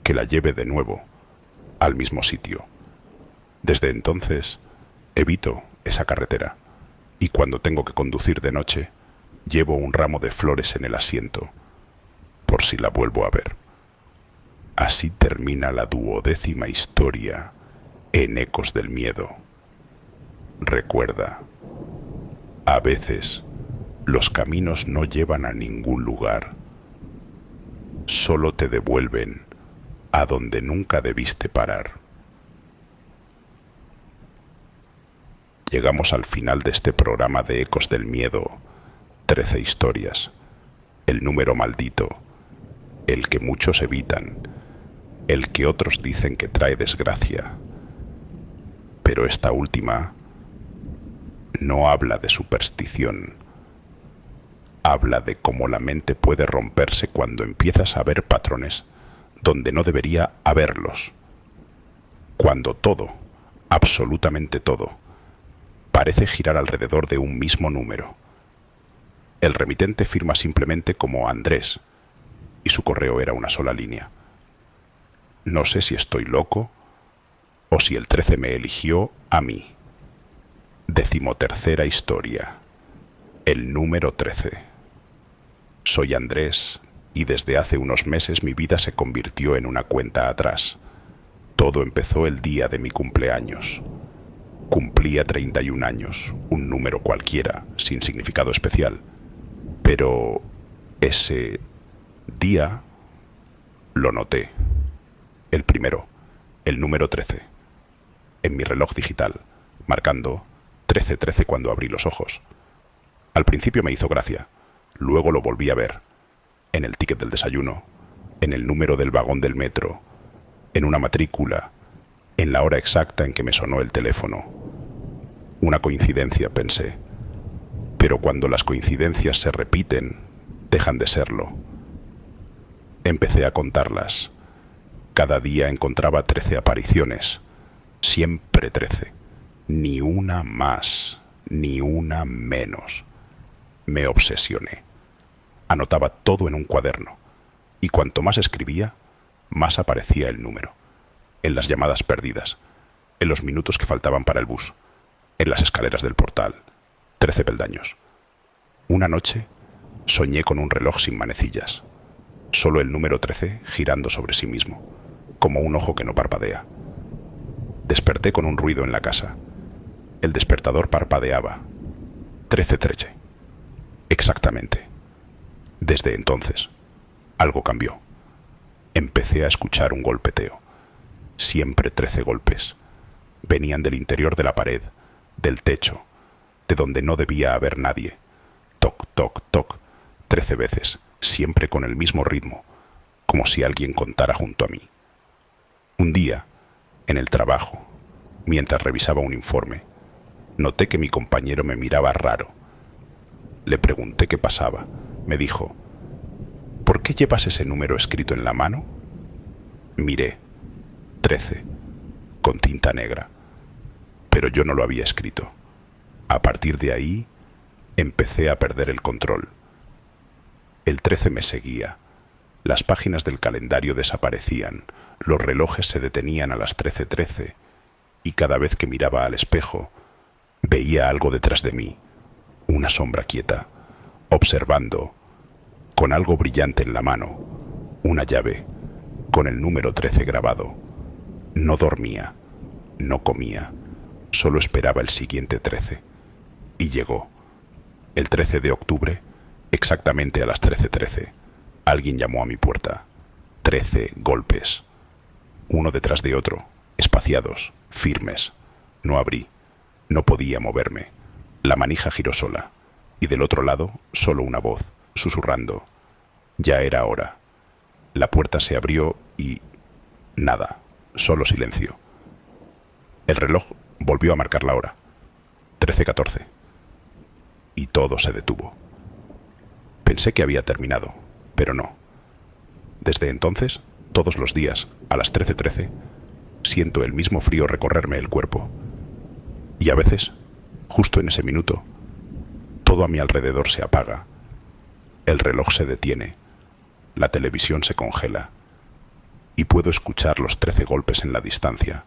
que la lleve de nuevo al mismo sitio. Desde entonces evito esa carretera y cuando tengo que conducir de noche llevo un ramo de flores en el asiento por si la vuelvo a ver. Así termina la 12ª historia en Ecos del Miedo. Recuerda, a veces los caminos no llevan a ningún lugar, solo te devuelven a donde nunca debiste parar. Llegamos al final de este programa de Ecos del Miedo, 13 historias, el número maldito, el que muchos evitan, el que otros dicen que trae desgracia. Pero esta última no habla de superstición, habla de cómo la mente puede romperse cuando empiezas a ver patrones donde no debería haberlos. Cuando todo, absolutamente todo, parece girar alrededor de un mismo número. El remitente firma simplemente como Andrés y su correo era una sola línea. No sé si estoy loco o si el 13 me eligió a mí. 13ª historia. El número 13. Soy Andrés y desde hace unos meses mi vida se convirtió en una cuenta atrás. Todo empezó el día de mi cumpleaños. Cumplía 31 años, un número cualquiera, sin significado especial. Pero ese día lo noté. El primero, el número 13, en mi reloj digital, marcando 13:13 cuando abrí los ojos. Al principio me hizo gracia, luego lo volví a ver, en el ticket del desayuno, en el número del vagón del metro, en una matrícula, en la hora exacta en que me sonó el teléfono. Una coincidencia, pensé, pero cuando las coincidencias se repiten, dejan de serlo. Empecé a contarlas. Cada día encontraba 13 apariciones, siempre 13, ni una más, ni una menos. Me obsesioné. Anotaba todo en un cuaderno, y cuanto más escribía, más aparecía el número. En las llamadas perdidas, en los minutos que faltaban para el bus, en las escaleras del portal, 13 peldaños. Una noche soñé con un reloj sin manecillas, solo el número 13 girando sobre sí mismo, como un ojo que no parpadea. Desperté con un ruido en la casa. El despertador parpadeaba. 13:13. Exactamente. Desde entonces, algo cambió. Empecé a escuchar un golpeteo. Siempre 13 golpes. Venían del interior de la pared, del techo, de donde no debía haber nadie. Toc, toc, toc. 13 veces, siempre con el mismo ritmo, como si alguien contara junto a mí. Un día, en el trabajo, mientras revisaba un informe, noté que mi compañero me miraba raro. Le pregunté qué pasaba. Me dijo, ¿por qué llevas ese número escrito en la mano? Miré, 13, con tinta negra, pero yo no lo había escrito. A partir de ahí, empecé a perder el control. El 13 me seguía. Las páginas del calendario desaparecían, los relojes se detenían a las 13:13 y cada vez que miraba al espejo, veía algo detrás de mí, una sombra quieta, observando, con algo brillante en la mano, una llave, con el número 13 grabado. No dormía, no comía, solo esperaba el siguiente 13. Y llegó. El 13 de octubre, exactamente a las 13:13, alguien llamó a mi puerta. 13 golpes, uno detrás de otro, espaciados, firmes. No abrí, no podía moverme. La manija giró sola, y del otro lado solo una voz, susurrando. Ya era hora. La puerta se abrió y... nada, solo silencio. El reloj volvió a marcar la hora. 13:14. Y todo se detuvo. Pensé que había terminado, pero no. Desde entonces, todos los días, a las 13:13, siento el mismo frío recorrerme el cuerpo. Y a veces, justo en ese minuto, todo a mi alrededor se apaga. El reloj se detiene, la televisión se congela, y puedo escuchar los 13 golpes en la distancia.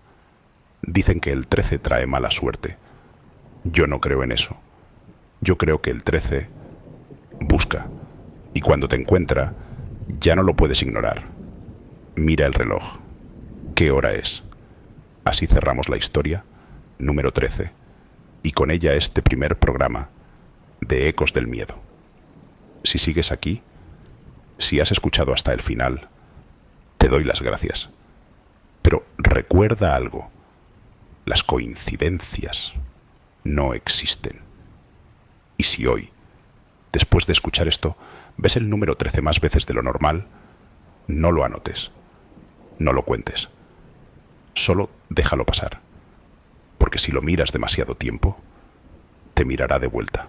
Dicen que el 13 trae mala suerte. Yo no creo en eso. Yo creo que el 13 busca, y cuando te encuentra, ya no lo puedes ignorar. Mira el reloj. ¿Qué hora es? Así cerramos la historia, número 13, y con ella este primer programa de Ecos del Miedo. Si sigues aquí, si has escuchado hasta el final, te doy las gracias. Pero recuerda algo, las coincidencias no existen. Y si hoy, después de escuchar esto, ves el número 13 más veces de lo normal, no lo anotes, no lo cuentes, solo déjalo pasar, porque si lo miras demasiado tiempo, te mirará de vuelta.